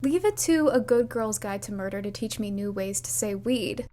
Leave it to A Good Girl's Guide to Murder to teach me new ways to say weed.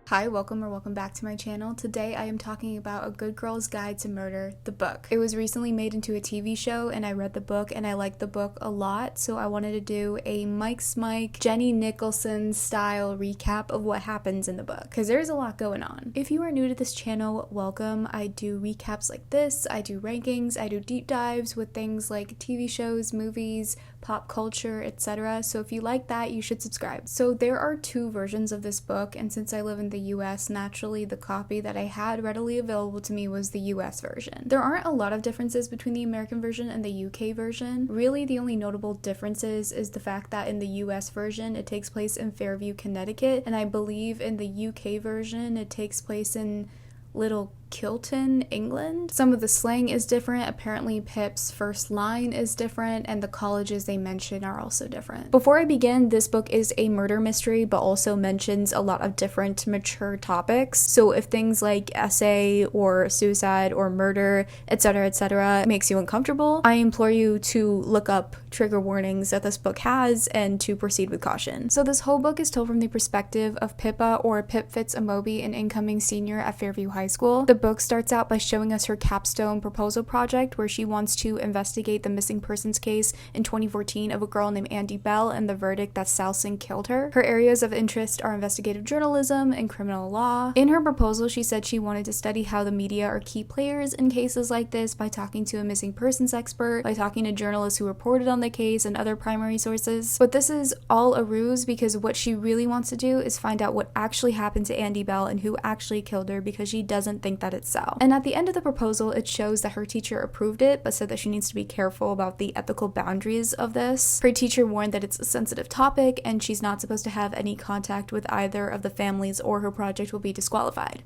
Hi, welcome back to my channel. Today I am talking about A Good Girl's Guide to Murder, the book. It was recently made into a TV show and I read the book and I liked the book a lot, so I wanted to do a Mike's Mike, Jenny Nicholson style recap of what happens in the book, because there's a lot going on. If you are new to this channel, welcome. I do recaps like this, I do rankings, I do deep dives with things like TV shows, movies, pop culture, etc. So if you like that, you should subscribe. So there are two versions of this book, and since I live in the US, naturally the copy that I had readily available to me was the US version. There aren't a lot of differences between the American version and the UK version. Really, the only notable differences is the fact that in the US version it takes place in Fairview, Connecticut, and I believe in the UK version it takes place in Little Kilton, England. Some of the slang is different. Apparently Pip's first line is different, and the colleges they mention are also different. Before I begin, this book is a murder mystery but also mentions a lot of different mature topics. So if things like essay or suicide or murder, etc., makes you uncomfortable, I implore you to look up trigger warnings that this book has and to proceed with caution. So this whole book is told from the perspective of Pippa, or Pip Fitz-Amobi, an incoming senior at Fairview High School. The book starts out by showing us her capstone proposal project, where she wants to investigate the missing persons case in 2014 of a girl named Andie Bell and the verdict that Sal Singh killed her. Her areas of interest are investigative journalism and criminal law. In her proposal, she said she wanted to study how the media are key players in cases like this by talking to a missing persons expert, by talking to journalists who reported on the case and other primary sources. But this is all a ruse, because what she really wants to do is find out what actually happened to Andie Bell and who actually killed her, because she doesn't think that it's Sal. And at the end of the proposal, it shows that her teacher approved it, but said that she needs to be careful about the ethical boundaries of this. Her teacher warned that it's a sensitive topic and she's not supposed to have any contact with either of the families or her project will be disqualified.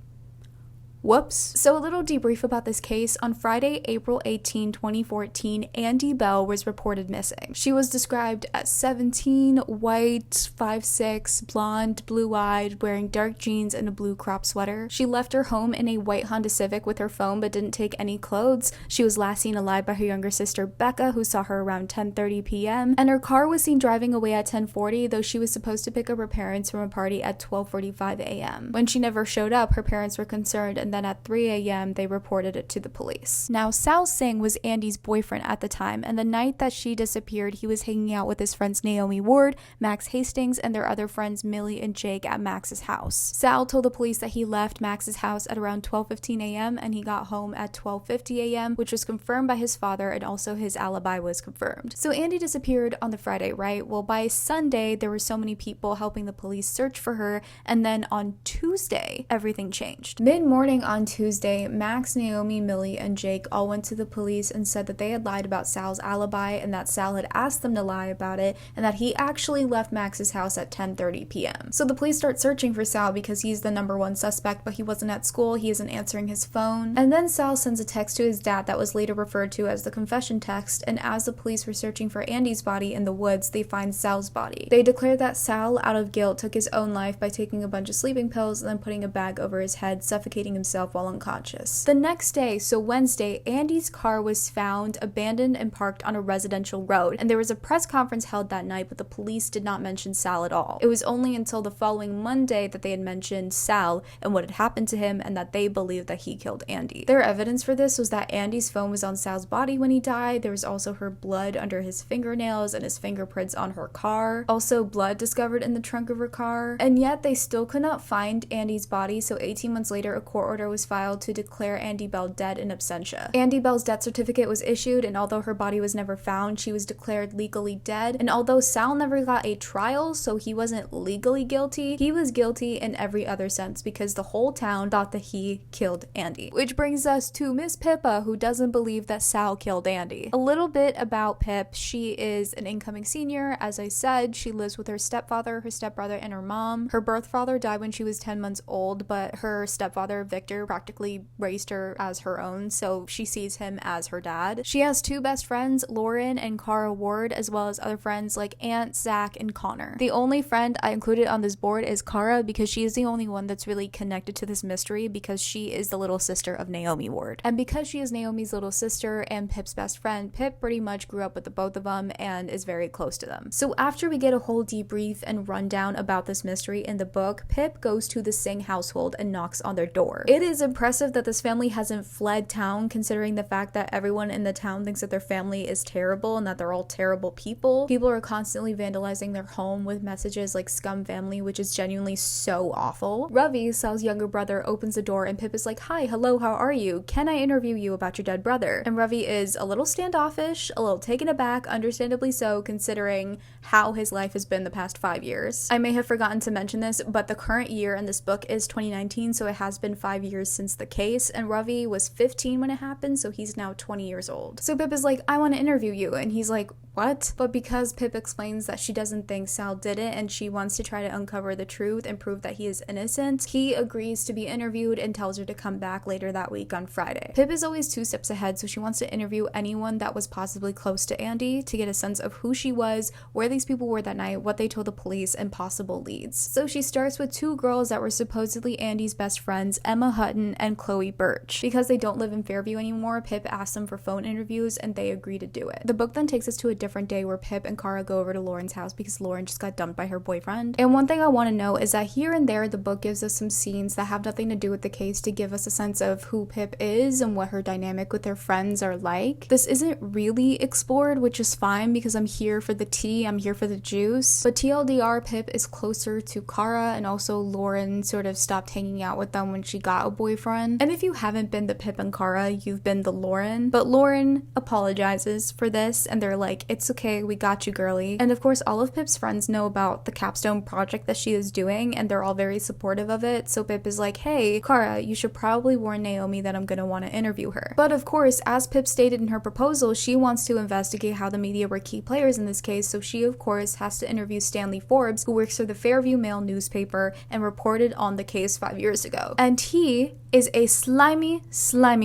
Whoops. So a little debrief about this case. On Friday, April 18, 2014, Andie Bell was reported missing. She was described as 17, white, 5'6", blonde, blue-eyed, wearing dark jeans and a blue crop sweater. She left her home in a white Honda Civic with her phone but didn't take any clothes. She was last seen alive by her younger sister Becca, who saw her around 10:30 p.m. and her car was seen driving away at 10:40, though she was supposed to pick up her parents from a party at 12:45 a.m. When she never showed up, her parents were concerned, and then at 3 a.m. they reported it to the police. Now, Sal Singh was Andie's boyfriend at the time, and the night that she disappeared, he was hanging out with his friends Naomi Ward, Max Hastings, and their other friends Millie and Jake at Max's house. Sal told the police that he left Max's house at around 12:15 a.m. and he got home at 12:50 a.m., which was confirmed by his father, and also his alibi was confirmed. So Andie disappeared on the Friday, right? Well, by Sunday, there were so many people helping the police search for her, and then on Tuesday, everything changed. Mid-morning on Tuesday, Max, Naomi, Millie, and Jake all went to the police and said that they had lied about Sal's alibi and that Sal had asked them to lie about it, and that he actually left Max's house at 10:30 p.m. So the police start searching for Sal because he's the #1 suspect, but he wasn't at school, he isn't answering his phone. And then Sal sends a text to his dad that was later referred to as the confession text, and as the police were searching for Andie's body in the woods, they find Sal's body. They declare that Sal, out of guilt, took his own life by taking a bunch of sleeping pills and then putting a bag over his head, suffocating himself while unconscious. The next day, so Wednesday, Andie's car was found abandoned and parked on a residential road, and there was a press conference held that night, but the police did not mention Sal at all. It was only until the following Monday that they had mentioned Sal and what had happened to him, and that they believed that he killed Andie. Their evidence for this was that Andie's phone was on Sal's body when he died. There was also her blood under his fingernails and his fingerprints on her car. Also blood discovered in the trunk of her car. And yet they still could not find Andie's body, so 18 months later a court order was filed to declare Andie Bell dead in absentia. Andie Bell's death certificate was issued, and although her body was never found, she was declared legally dead. And although Sal never got a trial, so he wasn't legally guilty, he was guilty in every other sense because the whole town thought that he killed Andie. Which brings us to Miss Pippa, who doesn't believe that Sal killed Andie. A little bit about Pip. She is an incoming senior. As I said, she lives with her stepfather, her stepbrother, and her mom. Her birth father died when she was 10 months old, but her stepfather, Victor, sister practically raised her as her own, so she sees him as her dad. She has two best friends, Lauren and Cara Ward, as well as other friends like Ant, Zach, and Connor. The only friend I included on this board is Cara because she is the only one that's really connected to this mystery because she is the little sister of Naomi Ward. And because she is Naomi's little sister and Pip's best friend, Pip pretty much grew up with the both of them and is very close to them. So after we get a whole debrief and rundown about this mystery in the book, Pip goes to the Singh household and knocks on their door. It is impressive that this family hasn't fled town, considering the fact that everyone in the town thinks that their family is terrible and that they're all terrible people. People are constantly vandalizing their home with messages like scum family, which is genuinely so awful. Ravi, Sal's younger brother, opens the door and Pip is like, "Hi, hello, how are you? Can I interview you about your dead brother?" And Ravi is a little standoffish, a little taken aback, understandably so, considering how his life has been the past 5 years. I may have forgotten to mention this, but the current year in this book is 2019, so it has been 5 years since the case, and Ravi was 15 when it happened, so he's now 20 years old. So Pip is like, "I want to interview you," and he's like, "What?" But because Pip explains that she doesn't think Sal did it and she wants to try to uncover the truth and prove that he is innocent, he agrees to be interviewed and tells her to come back later that week on Friday. Pip is always 2 steps ahead, so she wants to interview anyone that was possibly close to Andie to get a sense of who she was, where these people were that night, what they told the police, and possible leads. So she starts with 2 girls that were supposedly Andie's best friends, Emma Hutton and Chloe Birch. Because they don't live in Fairview anymore, Pip asks them for phone interviews and they agree to do it. The book then takes us to a different day where Pip and Cara go over to Lauren's house because Lauren just got dumped by her boyfriend. And one thing I want to know is that here and there the book gives us some scenes that have nothing to do with the case to give us a sense of who Pip is and what her dynamic with her friends are like. This isn't really explored, which is fine because I'm here for the tea, I'm here for the juice. But TLDR, Pip is closer to Cara, and also Lauren sort of stopped hanging out with them when she got a boyfriend. And if you haven't been the Pip and Cara, you've been the Lauren. But Lauren apologizes for this and they're like, "It's okay, we got you, girly." And of course all of Pip's friends know about the capstone project that she is doing and they're all very supportive of it. So Pip is like, "Hey, Cara, you should probably warn Naomi that I'm gonna want to interview her." But of course, as Pip stated in her proposal, she wants to investigate how the media were key players in this case, so she of course has to interview Stanley Forbes, who works for the Fairview Mail newspaper and reported on the case 5 years ago. And he is a slimy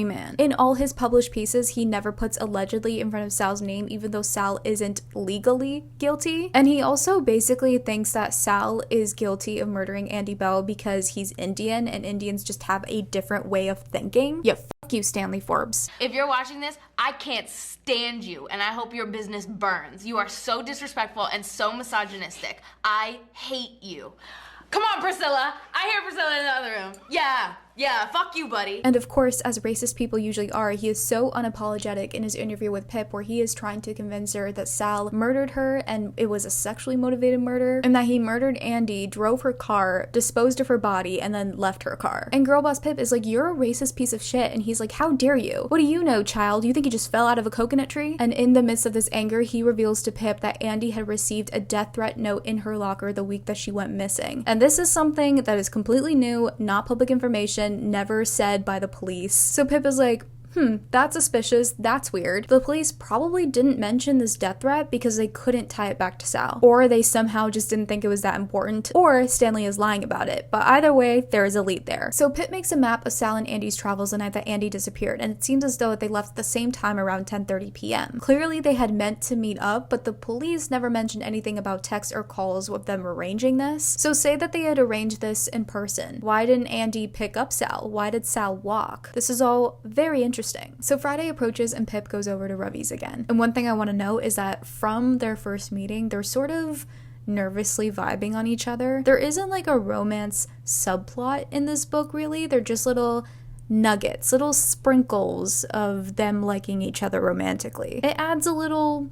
man. In all his published pieces, he never puts allegedly in front of Sal's name, even though Sal isn't legally guilty. And he also basically thinks that Sal is guilty of murdering Andie Bell because he's Indian and Indians just have a different way of thinking. Yeah, fuck you, Stanley Forbes. If you're watching this, I can't stand you, and I hope your business burns. You are so disrespectful and so misogynistic. I hate you. Come on, Priscilla. I hear Priscilla in the other room. Yeah, fuck you, buddy. And of course, as racist people usually are, he is so unapologetic in his interview with Pip where he is trying to convince her that Sal murdered her and it was a sexually motivated murder, and that he murdered Andie, drove her car, disposed of her body, and then left her car. And girl boss Pip is like, "You're a racist piece of shit," and he's like, "How dare you? What do you know, child? You think you just fell out of a coconut tree?" And in the midst of this anger, he reveals to Pip that Andie had received a death threat note in her locker the week that she went missing. And this is something that is completely new, not public information, never said by the police. So Pip is like, that's suspicious, that's weird. The police probably didn't mention this death threat because they couldn't tie it back to Sal. Or they somehow just didn't think it was that important, or Stanley is lying about it. But either way, there is a lead there. So Pip makes a map of Sal and Andie's travels the night that Andie disappeared, and it seems as though they left at the same time around 10:30 p.m. Clearly they had meant to meet up, but the police never mentioned anything about texts or calls with them arranging this. So say that they had arranged this in person. Why didn't Andie pick up Sal? Why did Sal walk? This is all very interesting. So Friday approaches and Pip goes over to Ravi's again. And one thing I want to note is that from their first meeting, they're sort of nervously vibing on each other. There isn't like a romance subplot in this book really. They're just little nuggets, little sprinkles of them liking each other romantically. It adds a little,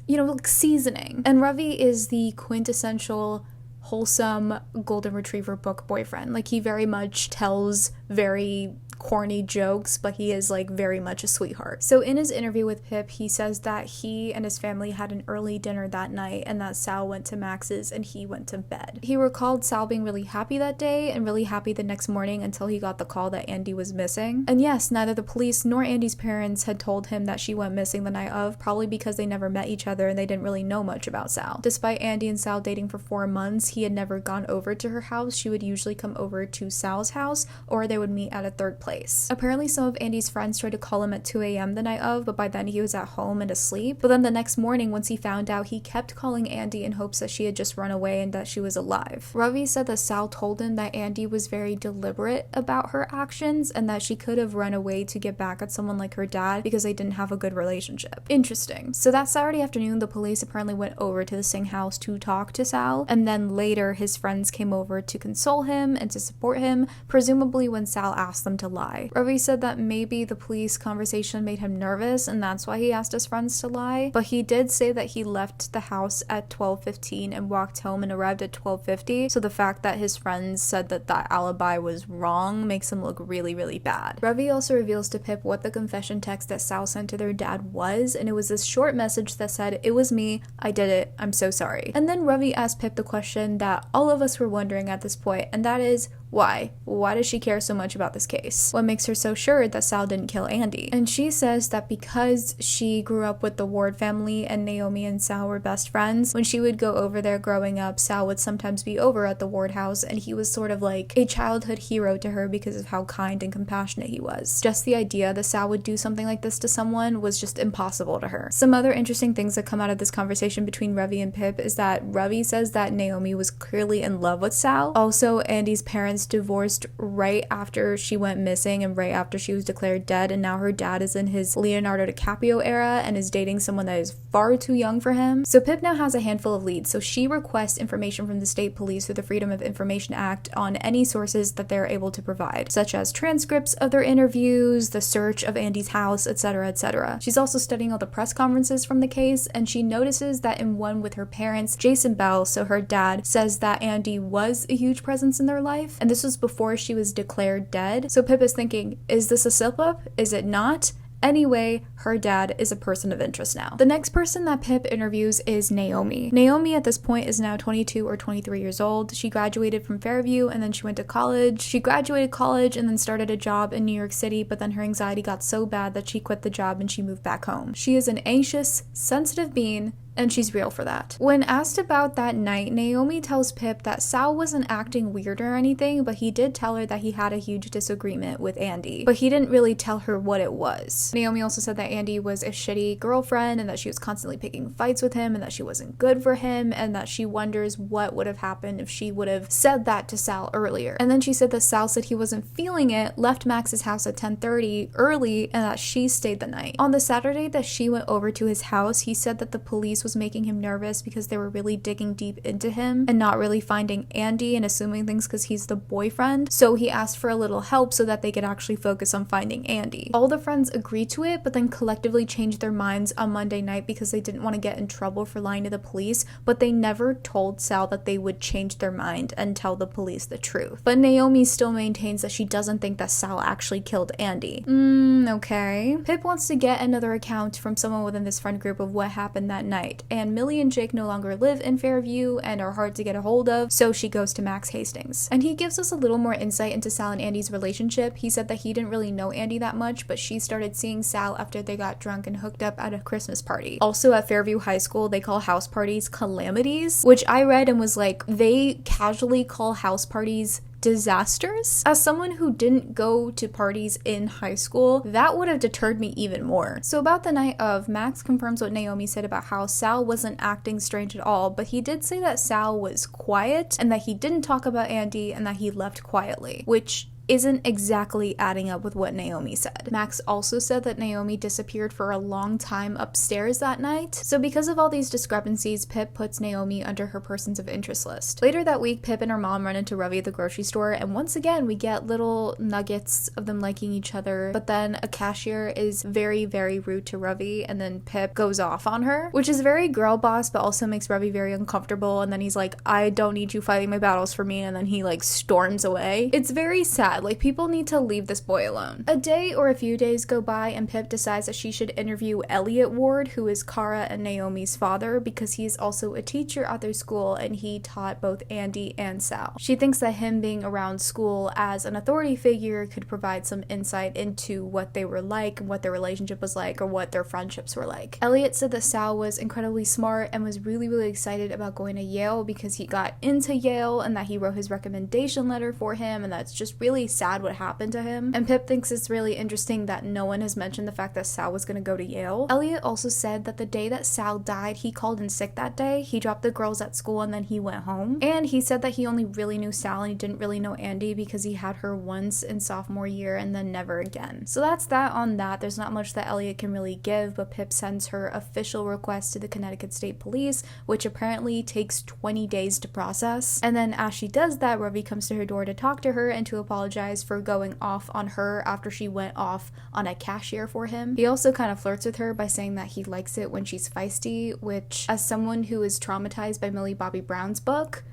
like seasoning. And Ravi is the quintessential wholesome golden retriever book boyfriend. Like he very much tells very corny jokes, but he is like very much a sweetheart. So in his interview with Pip, he says that he and his family had an early dinner that night and that Sal went to Max's and he went to bed. He recalled Sal being really happy that day and really happy the next morning until he got the call that Andie was missing. And yes, neither the police nor Andie's parents had told him that she went missing the night of, probably because they never met each other and they didn't really know much about Sal. Despite Andie and Sal dating for 4 months, he had never gone over to her house. She would usually come over to Sal's house or they would meet at a third place. Apparently some of Andie's friends tried to call him at 2 a.m. the night of, but by then he was at home and asleep. But then the next morning, once he found out, he kept calling Andie in hopes that she had just run away and that she was alive. Ravi said that Sal told him that Andie was very deliberate about her actions and that she could have run away to get back at someone like her dad because they didn't have a good relationship. Interesting. So that Saturday afternoon, the police apparently went over to the Singh house to talk to Sal, and then later his friends came over to console him and to support him, presumably when Sal asked them to lie. Ravi said that maybe the police conversation made him nervous and that's why he asked his friends to lie, but he did say that he left the house at 12:15 and walked home and arrived at 12:50, so the fact that his friends said that that alibi was wrong makes him look really, really bad. Ravi also reveals to Pip what the confession text that Sal sent to their dad was, and it was this short message that said, "It was me, I did it, I'm so sorry." And then Ravi asked Pip the question that all of us were wondering at this point, and that is, why? Why does she care so much about this case? What makes her so sure that Sal didn't kill Andie? And she says that because she grew up with the Ward family and Naomi and Sal were best friends, when she would go over there growing up, Sal would sometimes be over at the Ward house and he was sort of like a childhood hero to her because of how kind and compassionate he was. Just the idea that Sal would do something like this to someone was just impossible to her. Some other interesting things that come out of this conversation between Ravi and Pip is that Ravi says that Naomi was clearly in love with Sal. Also, Andie's parents divorced right after she went missing and right after she was declared dead, and now her dad is in his Leonardo DiCaprio era and is dating someone that is far too young for him. So Pip now has a handful of leads, so she requests information from the state police through the Freedom of Information Act on any sources that they're able to provide, such as transcripts of their interviews, the search of Andie's house, etc., etc. She's also studying all the press conferences from the case, and she notices that in one with her parents, Jason Bell, so her dad, says that Andie was a huge presence in their life, and this was before she was declared dead. So Pip is thinking, is this a slip-up? Is it not? Anyway, her dad is a person of interest now. The next person that Pip interviews is Naomi. Naomi at this point is now 22 or 23 years old. She graduated from Fairview and then she went to college. She graduated college and then started a job in New York City, but then her anxiety got so bad that she quit the job and she moved back home. She is an anxious, sensitive being, and she's real for that. When asked about that night, Naomi tells Pip that Sal wasn't acting weird or anything, but he did tell her that he had a huge disagreement with Andie, but he didn't really tell her what it was. Naomi also said that Andie was a shitty girlfriend and that she was constantly picking fights with him and that she wasn't good for him and that she wonders what would have happened if she would have said that to Sal earlier. And then she said that Sal said he wasn't feeling it, left Max's house at 10:30 early, and that she stayed the night. On the Saturday that she went over to his house, he said that the police was making him nervous because they were really digging deep into him and not really finding Andie and assuming things because he's the boyfriend. So he asked for a little help so that they could actually focus on finding Andie. All the friends agreed to it, but then collectively changed their minds on Monday night because they didn't want to get in trouble for lying to the police, but they never told Sal that they would change their mind and tell the police the truth. But Naomi still maintains that she doesn't think that Sal actually killed Andie. Okay. Pip wants to get another account from someone within this friend group of what happened that night, and Millie and Jake no longer live in Fairview and are hard to get a hold of, so she goes to Max Hastings. And he gives us a little more insight into Sal and Andie's relationship. He said that he didn't really know Andie that much, but she started seeing Sal after they got drunk and hooked up at a Christmas party. Also at Fairview High School, they call house parties calamities, which I read and was like, they casually call house parties disasters? As someone who didn't go to parties in high school, that would have deterred me even more. So about the night of, Max confirms what Naomi said about how Sal wasn't acting strange at all, but he did say that Sal was quiet and that he didn't talk about Andie and that he left quietly, which isn't exactly adding up with what Naomi said. Max also said that Naomi disappeared for a long time upstairs that night. So because of all these discrepancies, Pip puts Naomi under her persons of interest list. Later that week, Pip and her mom run into Ravi at the grocery store, and once again we get little nuggets of them liking each other, but then a cashier is very, very rude to Ravi, and then Pip goes off on her, which is very girl boss, but also makes Ravi very uncomfortable, and then he's like, I don't need you fighting my battles for me, and then he like storms away. It's very sad sad. Like, people need to leave this boy alone. A day or a few days go by and Pip decides that she should interview Elliot Ward, who is Kara and Naomi's father, because he is also a teacher at their school and he taught both Andie and Sal. She thinks that him being around school as an authority figure could provide some insight into what they were like and what their relationship was like or what their friendships were like. Elliot said that Sal was incredibly smart and was really excited about going to Yale because he got into Yale and that he wrote his recommendation letter for him, and that's just really sad what happened to him. And Pip thinks it's really interesting that no one has mentioned the fact that Sal was going to go to Yale. Elliot also said that the day that Sal died, he called in sick that day. He dropped the girls at school and then he went home. And he said that he only really knew Sal and he didn't really know Andie because he had her once in sophomore year and then never again. So that's that on that. There's not much that Elliot can really give, but Pip sends her official request to the Connecticut State Police, which apparently takes 20 days to process. And then as she does that, Ravi comes to her door to talk to her and to apologize for going off on her after she went off on a cashier for him. He also kind of flirts with her by saying that he likes it when she's feisty, which, as someone who is traumatized by Millie Bobby Brown's book,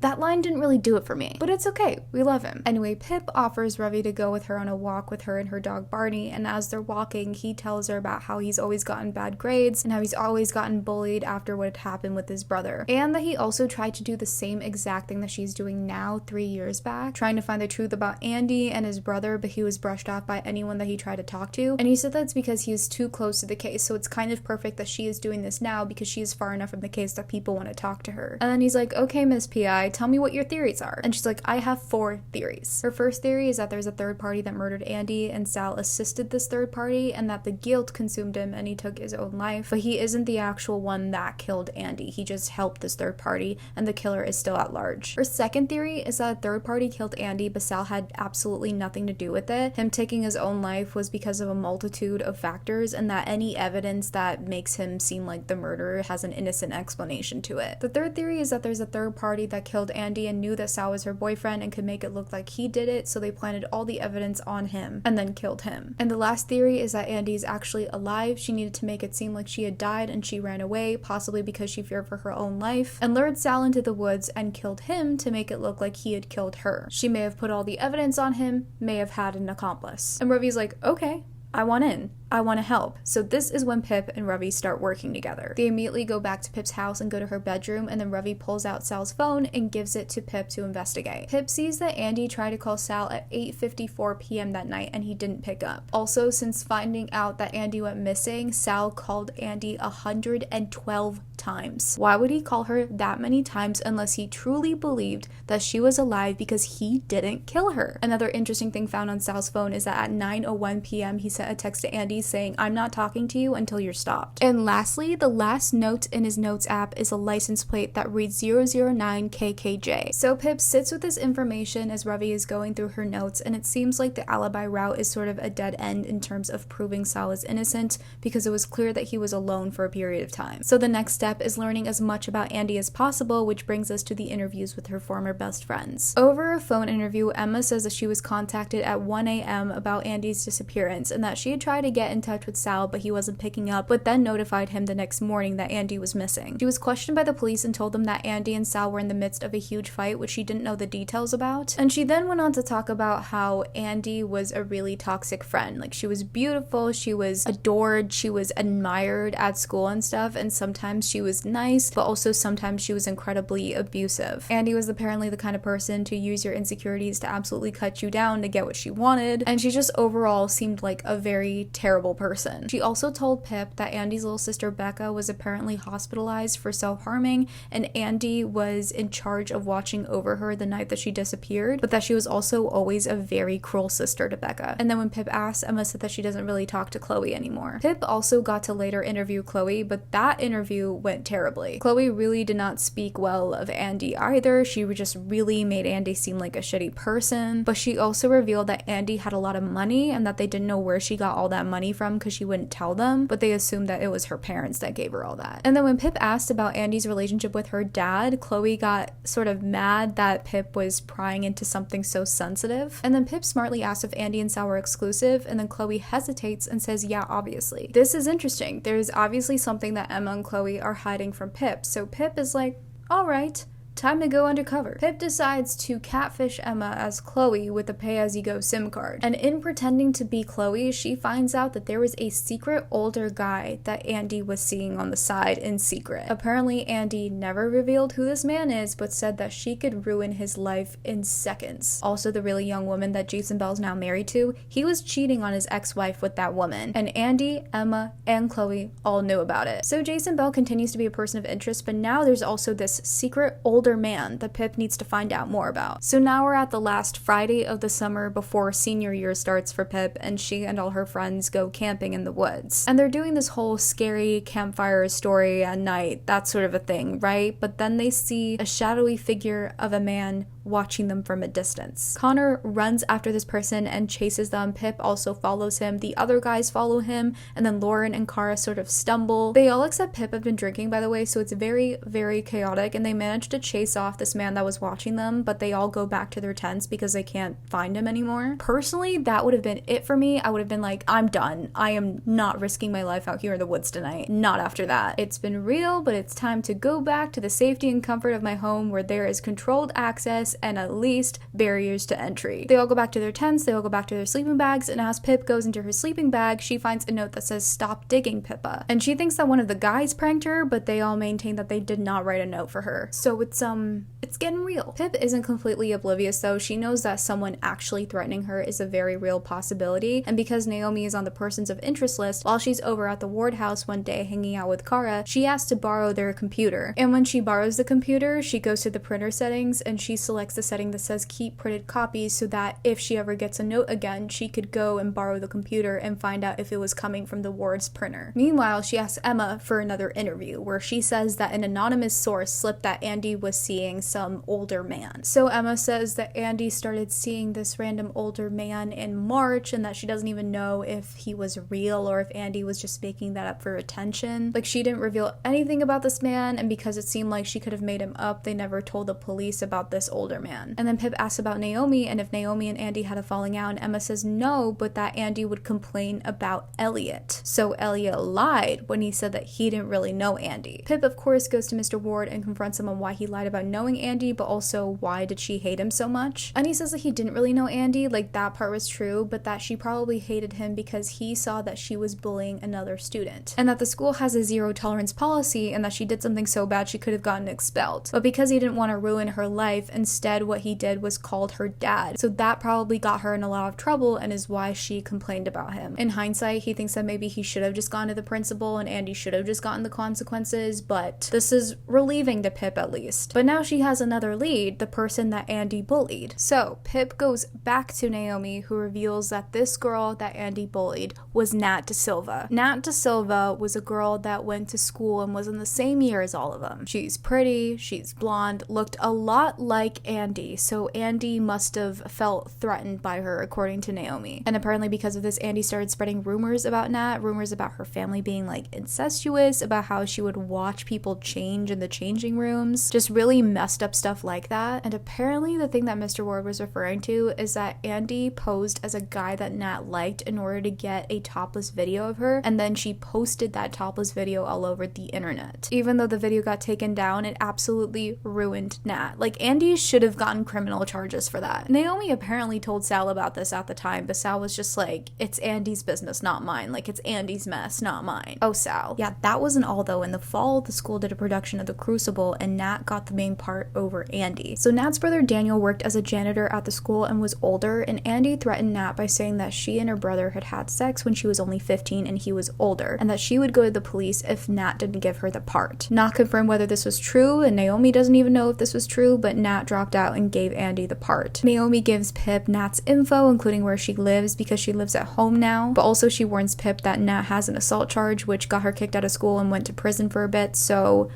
that line didn't really do it for me, but it's okay, we love him. Anyway, Pip offers Ravi to go with her on a walk with her and her dog Barney, and as they're walking, he tells her about how he's always gotten bad grades and how he's always gotten bullied after what had happened with his brother, and that he also tried to do the same exact thing that she's doing now 3 years back, trying to find the truth about Andie and his brother, but he was brushed off by anyone that he tried to talk to, and he said that's because he is too close to the case, so it's kind of perfect that she is doing this now because she is far enough from the case that people want to talk to her. And then he's like, okay, Miss P.I., tell me what your theories are. And she's like, I have 4 theories. Her first theory is that there's a third party that murdered Andie and Sal assisted this third party and that the guilt consumed him and he took his own life, but he isn't the actual one that killed Andie. He just helped this third party and the killer is still at large. Her second theory is that a third party killed Andie but Sal had absolutely nothing to do with it. Him taking his own life was because of a multitude of factors and that any evidence that makes him seem like the murderer has an innocent explanation to it. The third theory is that there's a third party that killed Andie and knew that Sal was her boyfriend and could make it look like he did it, so they planted all the evidence on him and then killed him. And the last theory is that Andie is actually alive. She needed to make it seem like she had died and she ran away, possibly because she feared for her own life, and lured Sal into the woods and killed him to make it look like he had killed her. She may have put all the evidence on him, may have had an accomplice. And Ravi's like, okay, I want in. I want to help. So this is when Pip and Ravi start working together. They immediately go back to Pip's house and go to her bedroom, and then Ravi pulls out Sal's phone and gives it to Pip to investigate. Pip sees that Andie tried to call Sal at 8:54 p.m. that night and he didn't pick up. Also, since finding out that Andie went missing, Sal called Andie 112 times. Why would he call her that many times unless he truly believed that she was alive because he didn't kill her? Another interesting thing found on Sal's phone is that at 9:01 p.m. he sent a text to Andie saying, I'm not talking to you until you're stopped. And lastly, the last note in his notes app is a license plate that reads 009KKJ. So Pip sits with this information as Ravi is going through her notes, and it seems like the alibi route is sort of a dead end in terms of proving Sal is innocent because it was clear that he was alone for a period of time. So the next step is learning as much about Andie as possible, which brings us to the interviews with her former best friends. Over a phone interview, Emma says that she was contacted at 1 a.m. about Andie's disappearance and that she had tried to get in touch with Sal, but he wasn't picking up, but then notified him the next morning that Andie was missing. She was questioned by the police and told them that Andie and Sal were in the midst of a huge fight, which she didn't know the details about. And she then went on to talk about how Andie was a really toxic friend. Like, she was beautiful, she was adored, she was admired at school and stuff, and sometimes she was nice, but also sometimes she was incredibly abusive. Andie was apparently the kind of person to use your insecurities to absolutely cut you down to get what she wanted, and she just overall seemed like a very terrible person. She also told Pip that Andie's little sister Becca was apparently hospitalized for self-harming, and Andie was in charge of watching over her the night that she disappeared, but that she was also always a very cruel sister to Becca. And then when Pip asked, Emma said that she doesn't really talk to Chloe anymore. Pip also got to later interview Chloe, but that interview went terribly. Chloe really did not speak well of Andie either. She just really made Andie seem like a shitty person, but she also revealed that Andie had a lot of money and that they didn't know where she got all that money from because she wouldn't tell them, but they assumed that it was her parents that gave her all that. And then when Pip asked about Andie's relationship with her dad, Chloe got sort of mad that Pip was prying into something so sensitive. And then Pip smartly asked if Andie and Sal were exclusive, and then Chloe hesitates and says, yeah, obviously. This is interesting. There's obviously something that Emma and Chloe are hiding from Pip, so Pip is like, all right, time to go undercover. Pip decides to catfish Emma as Chloe with a pay-as-you-go SIM card. And in pretending to be Chloe, she finds out that there was a secret older guy that Andie was seeing on the side in secret. Apparently, Andie never revealed who this man is, but said that she could ruin his life in seconds. Also, the really young woman that Jason Bell's now married to, he was cheating on his ex-wife with that woman. And Andie, Emma, and Chloe all knew about it. So Jason Bell continues to be a person of interest, but now there's also this secret older man that Pip needs to find out more about. So now we're at the last Friday of the summer before senior year starts for Pip, and she and all her friends go camping in the woods. And they're doing this whole scary campfire story at night, that sort of a thing, right? But then they see a shadowy figure of a man watching them from a distance. Connor runs after this person and chases them. Pip also follows him. The other guys follow him, and then Lauren and Kara sort of stumble. They all except Pip have been drinking, by the way, so it's very, very chaotic, and they manage to chase off this man that was watching them, but they all go back to their tents because they can't find him anymore. Personally, that would have been it for me. I would have been like, I'm done. I am not risking my life out here in the woods tonight. Not after that. It's been real, but it's time to go back to the safety and comfort of my home where there is controlled access and at least barriers to entry. They all go back to their tents, they all go back to their sleeping bags, and as Pip goes into her sleeping bag, she finds a note that says, "Stop digging, Pippa." And she thinks that one of the guys pranked her, but they all maintain that they did not write a note for her. So it's getting real. Pip isn't completely oblivious though. She knows that someone actually threatening her is a very real possibility, and because Naomi is on the persons of interest list, while she's over at the ward house one day hanging out with Kara, she asks to borrow their computer. And when she borrows the computer, she goes to the printer settings and she selects the setting that says keep printed copies so that if she ever gets a note again, she could go and borrow the computer and find out if it was coming from the ward's printer. Meanwhile, she asks Emma for another interview where she says that an anonymous source slipped that Andie was seeing some older man. So Emma says that Andie started seeing this random older man in March and that she doesn't even know if he was real or if Andie was just making that up for attention. Like, she didn't reveal anything about this man, and because it seemed like she could have made him up, they never told the police about this older man. And then Pip asks about Naomi and if Naomi and Andie had a falling out, and Emma says no, but that Andie would complain about Elliot. So Elliot lied when he said that he didn't really know Andie. Pip, of course, goes to Mr. Ward and confronts him on why he lied about knowing Andie, but also why did she hate him so much. And he says that he didn't really know Andie, like that part was true, but that she probably hated him because he saw that she was bullying another student. And that the school has a zero tolerance policy and that she did something so bad she could have gotten expelled. But because he didn't want to ruin her life, instead what he did was called her dad. So that probably got her in a lot of trouble and is why she complained about him. In hindsight, he thinks that maybe he should have just gone to the principal and Andie should have just gotten the consequences, but this is relieving to Pip at least. But now she has another lead, the person that Andie bullied. So Pip goes back to Naomi, who reveals that this girl that Andie bullied was Nat Da Silva. Nat Da Silva was a girl that went to school and was in the same year as all of them. She's pretty, she's blonde, looked a lot like Andie, so Andie must have felt threatened by her, according to Naomi. And apparently because of this, Andie started spreading rumors about Nat, rumors about her family being like incestuous, about how she would watch people change in the changing rooms, just really messed up stuff like that. And apparently the thing that Mr. Ward was referring to is that Andie posed as a guy that Nat liked in order to get a topless video of her, and then she posted that topless video all over the internet. Even though the video got taken down, it absolutely ruined Nat. Like, Andie should have gotten criminal charges for that. Naomi apparently told Sal about this at the time, but Sal was just like, it's Andie's business, not mine. Like, it's Andie's mess, not mine. Oh, Sal. Yeah, that wasn't all though. In the fall, the school did a production of The Crucible, and Nat got the main part over Andie. So Nat's brother Daniel worked as a janitor at the school and was older, and Andie threatened Nat by saying that she and her brother had had sex when she was only 15 and he was older, and that she would go to the police if Nat didn't give her the part. Not confirmed whether this was true, and Naomi doesn't even know if this was true, but Nat dropped out and gave Andie the part. Naomi gives Pip Nat's info, including where she lives, because she lives at home now, but also she warns Pip that Nat has an assault charge, which got her kicked out of school and went to prison for a bit, so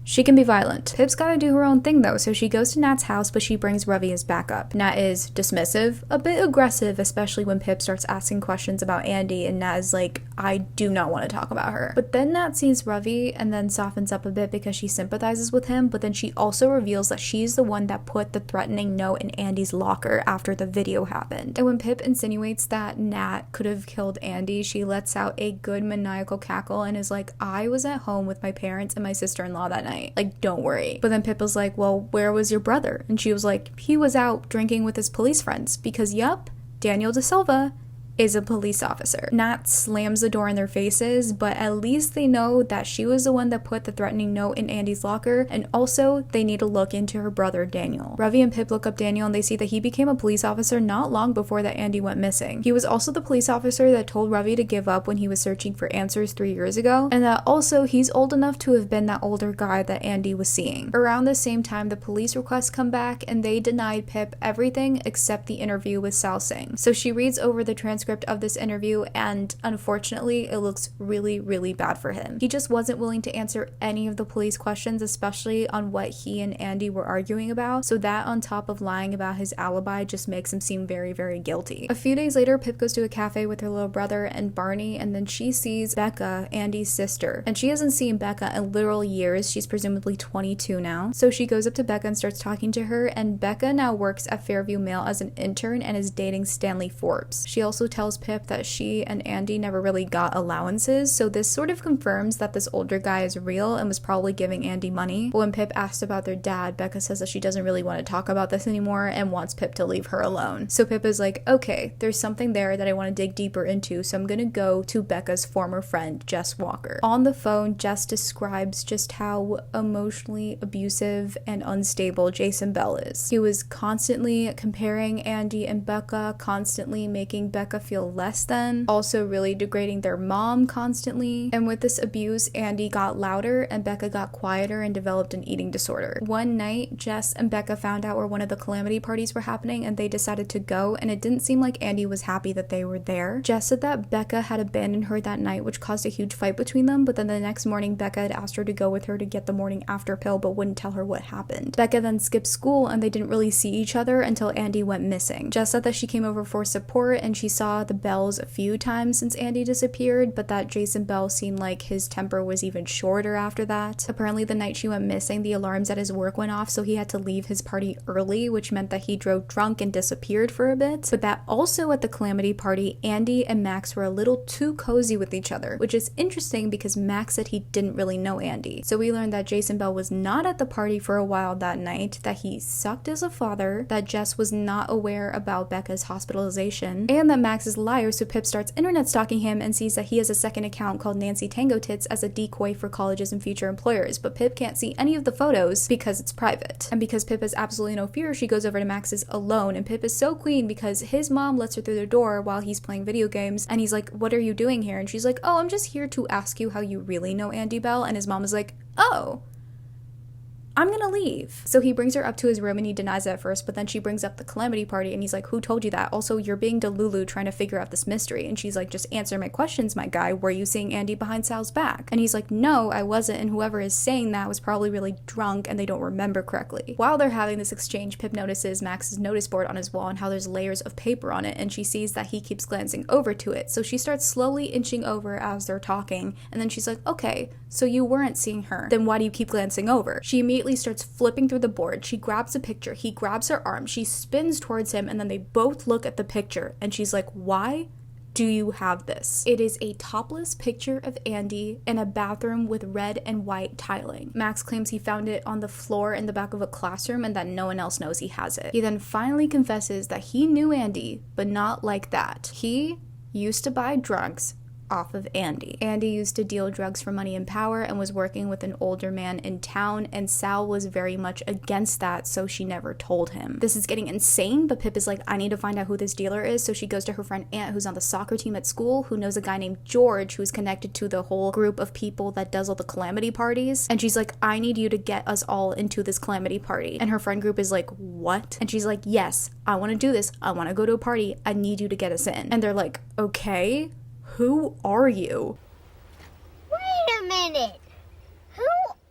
she can be violent. Pip's gotta do her own thing though, so she goes to Nat's house, but she brings Ravi as backup. Nat is dismissive, a bit aggressive, especially when Pip starts asking questions about Andie, and Nat is like, I do not want to talk about her. But then Nat sees Ravi and then softens up a bit because she sympathizes with him, but then she also reveals that she's the one that put the threatening note in Andie's locker after the video happened. And when Pip insinuates that Nat could have killed Andie, she lets out a good maniacal cackle and is like, I was at home with my parents and my sister-in-law that night. night. Like, don't worry. But then Pip was like, well, where was your brother? And she was like, he was out drinking with his police friends. Because, yup, Daniel De Silva is a police officer. Nat slams the door in their faces, but at least they know that she was the one that put the threatening note in Andie's locker, and also they need to look into her brother Daniel. Ravi and Pip look up Daniel and they see that he became a police officer not long before that Andie went missing. He was also the police officer that told Ravi to give up when he was searching for answers 3 years ago, and that also he's old enough to have been that older guy that Andie was seeing. Around the same time, the police requests come back and they denied Pip everything except the interview with Sal Singh. So she reads over the transcript of this interview, and unfortunately it looks really, really bad for him. He just wasn't willing to answer any of the police questions, especially on what he and Andie were arguing about, so that on top of lying about his alibi just makes him seem very, very guilty. A few days later, Pip goes to a cafe with her little brother and Barney, and then she sees Becca, Andie's sister, and she hasn't seen Becca in literal years. She's presumably 22 now. So she goes up to Becca and starts talking to her, and Becca now works at Fairview Mail as an intern and is dating Stanley Forbes. She also tells Pip that she and Andie never really got allowances, so this sort of confirms that this older guy is real and was probably giving Andie money. But when Pip asks about their dad, Becca says that she doesn't really want to talk about this anymore and wants Pip to leave her alone. So Pip is like, okay, there's something there that I want to dig deeper into, so I'm gonna go to Becca's former friend, Jess Walker. On the phone, Jess describes just how emotionally abusive and unstable Jason Bell is. He was constantly comparing Andie and Becca, constantly making Becca feel less than, also really degrading their mom constantly. And with this abuse, Andie got louder and Becca got quieter and developed an eating disorder. One night, Jess and Becca found out where one of the calamity parties were happening and they decided to go, and it didn't seem like Andie was happy that they were there. Jess said that Becca had abandoned her that night, which caused a huge fight between them, but then the next morning Becca had asked her to go with her to get the morning after pill but wouldn't tell her what happened. Becca then skipped school and they didn't really see each other until Andie went missing. Jess said that she came over for support and she saw the Bells a few times since Andie disappeared, but that Jason Bell seemed like his temper was even shorter after that. Apparently the night she went missing, the alarms at his work went off, so he had to leave his party early, which meant that he drove drunk and disappeared for a bit. But that also at the calamity party, Andie and Max were a little too cozy with each other, which is interesting because Max said he didn't really know Andie. So we learned that Jason Bell was not at the party for a while that night, that he sucked as a father, that Jess was not aware about Becca's hospitalization, and that Max is a liar, so Pip starts internet stalking him and sees that he has a second account called Nancy Tango Tits as a decoy for colleges and future employers, but Pip can't see any of the photos because it's private. And because Pip has absolutely no fear, she goes over to Max's alone, and Pip is so queen because his mom lets her through the door while he's playing video games, and he's like, what are you doing here? And she's like, oh, I'm just here to ask you how you really know Andie Bell, and his mom is like, oh, I'm gonna leave. So he brings her up to his room and he denies it at first, but then she brings up the calamity party and he's like, who told you that? Also, you're being delulu trying to figure out this mystery. And she's like, just answer my questions, my guy. Were you seeing Andie behind Sal's back? And he's like, no, I wasn't, and whoever is saying that was probably really drunk and they don't remember correctly. While they're having this exchange, Pip notices Max's notice board on his wall and how there's layers of paper on it, and she sees that he keeps glancing over to it. So she starts slowly inching over as they're talking, and then she's like, okay, so you weren't seeing her. Then why do you keep glancing over? She immediately starts flipping through the board. She grabs a picture. He grabs her arm. She spins towards him, and then they both look at the picture, and she's like, why do you have this? It is a topless picture of Andie in a bathroom with red and white tiling. Max claims he found it on the floor in the back of a classroom and that no one else knows he has it. He then finally confesses that he knew Andie, but not like that. He used to buy drugs off of Andie. Andie used to deal drugs for money and power and was working with an older man in town, and Sal was very much against that, so she never told him. This is getting insane, but Pip is like, I need to find out who this dealer is, so she goes to her friend Aunt, who's on the soccer team at school, who knows a guy named George, who's connected to the whole group of people that does all the calamity parties, and she's like, I need you to get us all into this calamity party. And her friend group is like, what? And she's like, yes, I want to do this. I want to go to a party. I need you to get us in. And they're like, okay, who are you? Wait a minute. Who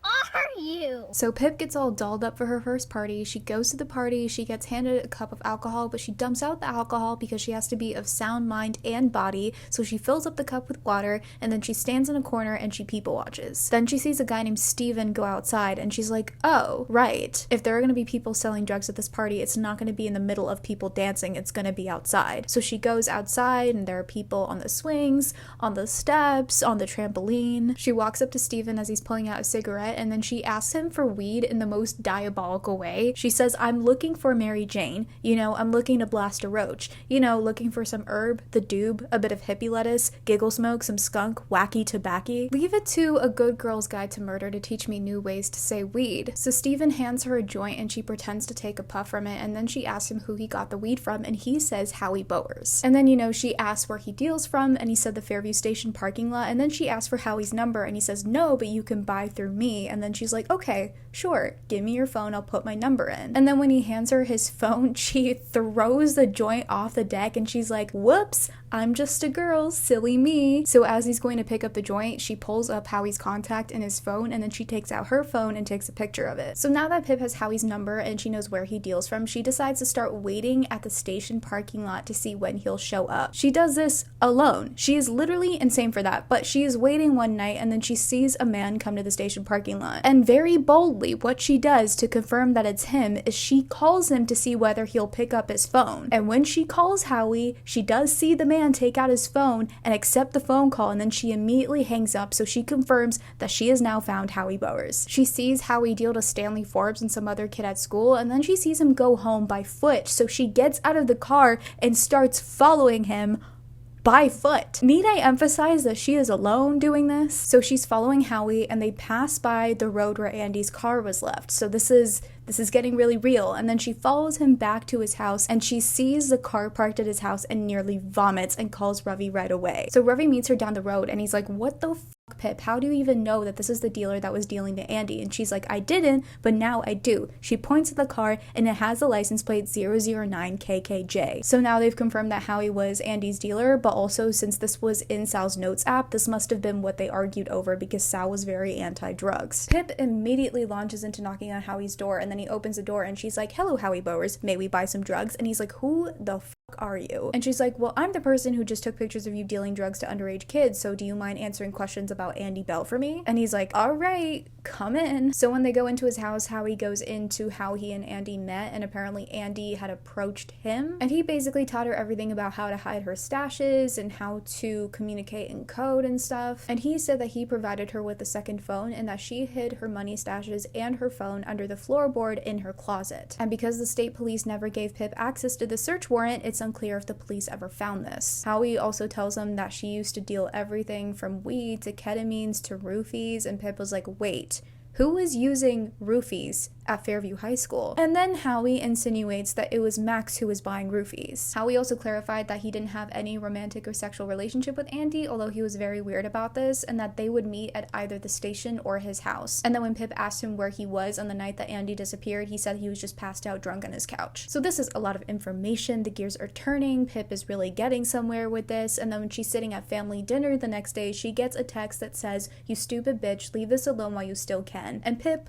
are you? So Pip gets all dolled up for her first party. She goes to the party. She gets handed a cup of alcohol, but she dumps out the alcohol because she has to be of sound mind and body. So she fills up the cup with water, and then she stands in a corner and she people watches. Then she sees a guy named Steven go outside, and she's like, oh, right. If there are going to be people selling drugs at this party, it's not going to be in the middle of people dancing. It's going to be outside. So she goes outside, and there are people on the swings, on the steps, on the trampoline. She walks up to Steven as he's pulling out a cigarette, and then she asks him for weed in the most diabolical way. She says, I'm looking for Mary Jane. You know, I'm looking to blast a roach. You know, looking for some herb, the doob, a bit of hippie lettuce, giggle smoke, some skunk, wacky tobacco. Leave it to A Good Girl's Guide to Murder to teach me new ways to say weed. So Steven hands her a joint and she pretends to take a puff from it, and then she asks him who he got the weed from, and he says Howie Bowers. And then, you know, she asks where he deals from, and he said the Fairview Station parking lot, and then she asks for Howie's number, and he says no, but you can buy through me. And then she's like, okay, sure, give me your phone, I'll put my number in. And then when he hands her his phone, she throws the joint off the deck, and she's like, whoops, I'm just a girl, silly me. So as he's going to pick up the joint, she pulls up Howie's contact in his phone, and then she takes out her phone and takes a picture of it. So now that Pip has Howie's number and she knows where he deals from, she decides to start waiting at the station parking lot to see when he'll show up. She does this alone. She is literally insane for that, but she is waiting one night and then she sees a man come to the station parking lot. And very boldly, what she does to confirm that it's him is she calls him to see whether he'll pick up his phone. And when she calls Howie, she does see the man take out his phone and accept the phone call, and then she immediately hangs up, so she confirms that she has now found Howie Bowers. She sees Howie deal to Stanley Forbes and some other kid at school, and then she sees him go home by foot, so she gets out of the car and starts following him by foot. Need I emphasize that she is alone doing this? So she's following Howie and they pass by the road where Andie's car was left. So this is getting really real. And then she follows him back to his house and she sees the car parked at his house and nearly vomits and calls Ravi right away. So Ravi meets her down the road and he's like, what the fuck, Pip? How do you even know that this is the dealer that was dealing to Andie? And she's like, I didn't, but now I do. She points at the car and it has the license plate 009KKJ. So now they've confirmed that Howie was Andie's dealer, but also since this was in Sal's notes app, this must have been what they argued over because Sal was very anti-drugs. Pip immediately launches into knocking on Howie's door, and then he opens the door and she's like, hello, Howie Bowers, may we buy some drugs? And he's like, who the fuck are you? And she's like, well, I'm the person who just took pictures of you dealing drugs to underage kids, so do you mind answering questions about Andie Bell for me? And he's like, all right, come in. So when they go into his house, Howie goes into how he and Andie met, and apparently Andie had approached him, and he basically taught her everything about how to hide her stashes and how to communicate in code and stuff. And he said that he provided her with a second phone and that she hid her money stashes and her phone under the floorboard in her closet. And because the state police never gave Pip access to the search warrant, it's unclear if the police ever found this. Howie also tells him that she used to deal everything from weed to ketamines to roofies, and Pip was like, wait, who was using roofies at Fairview High School? And then Howie insinuates that it was Max who was buying roofies. Howie also clarified that he didn't have any romantic or sexual relationship with Andie, although he was very weird about this, and that they would meet at either the station or his house. And then when Pip asked him where he was on the night that Andie disappeared, he said he was just passed out drunk on his couch. So this is a lot of information. The gears are turning. Pip is really getting somewhere with this. And then when she's sitting at family dinner the next day, she gets a text that says, you stupid bitch, leave this alone while you still can. And Pip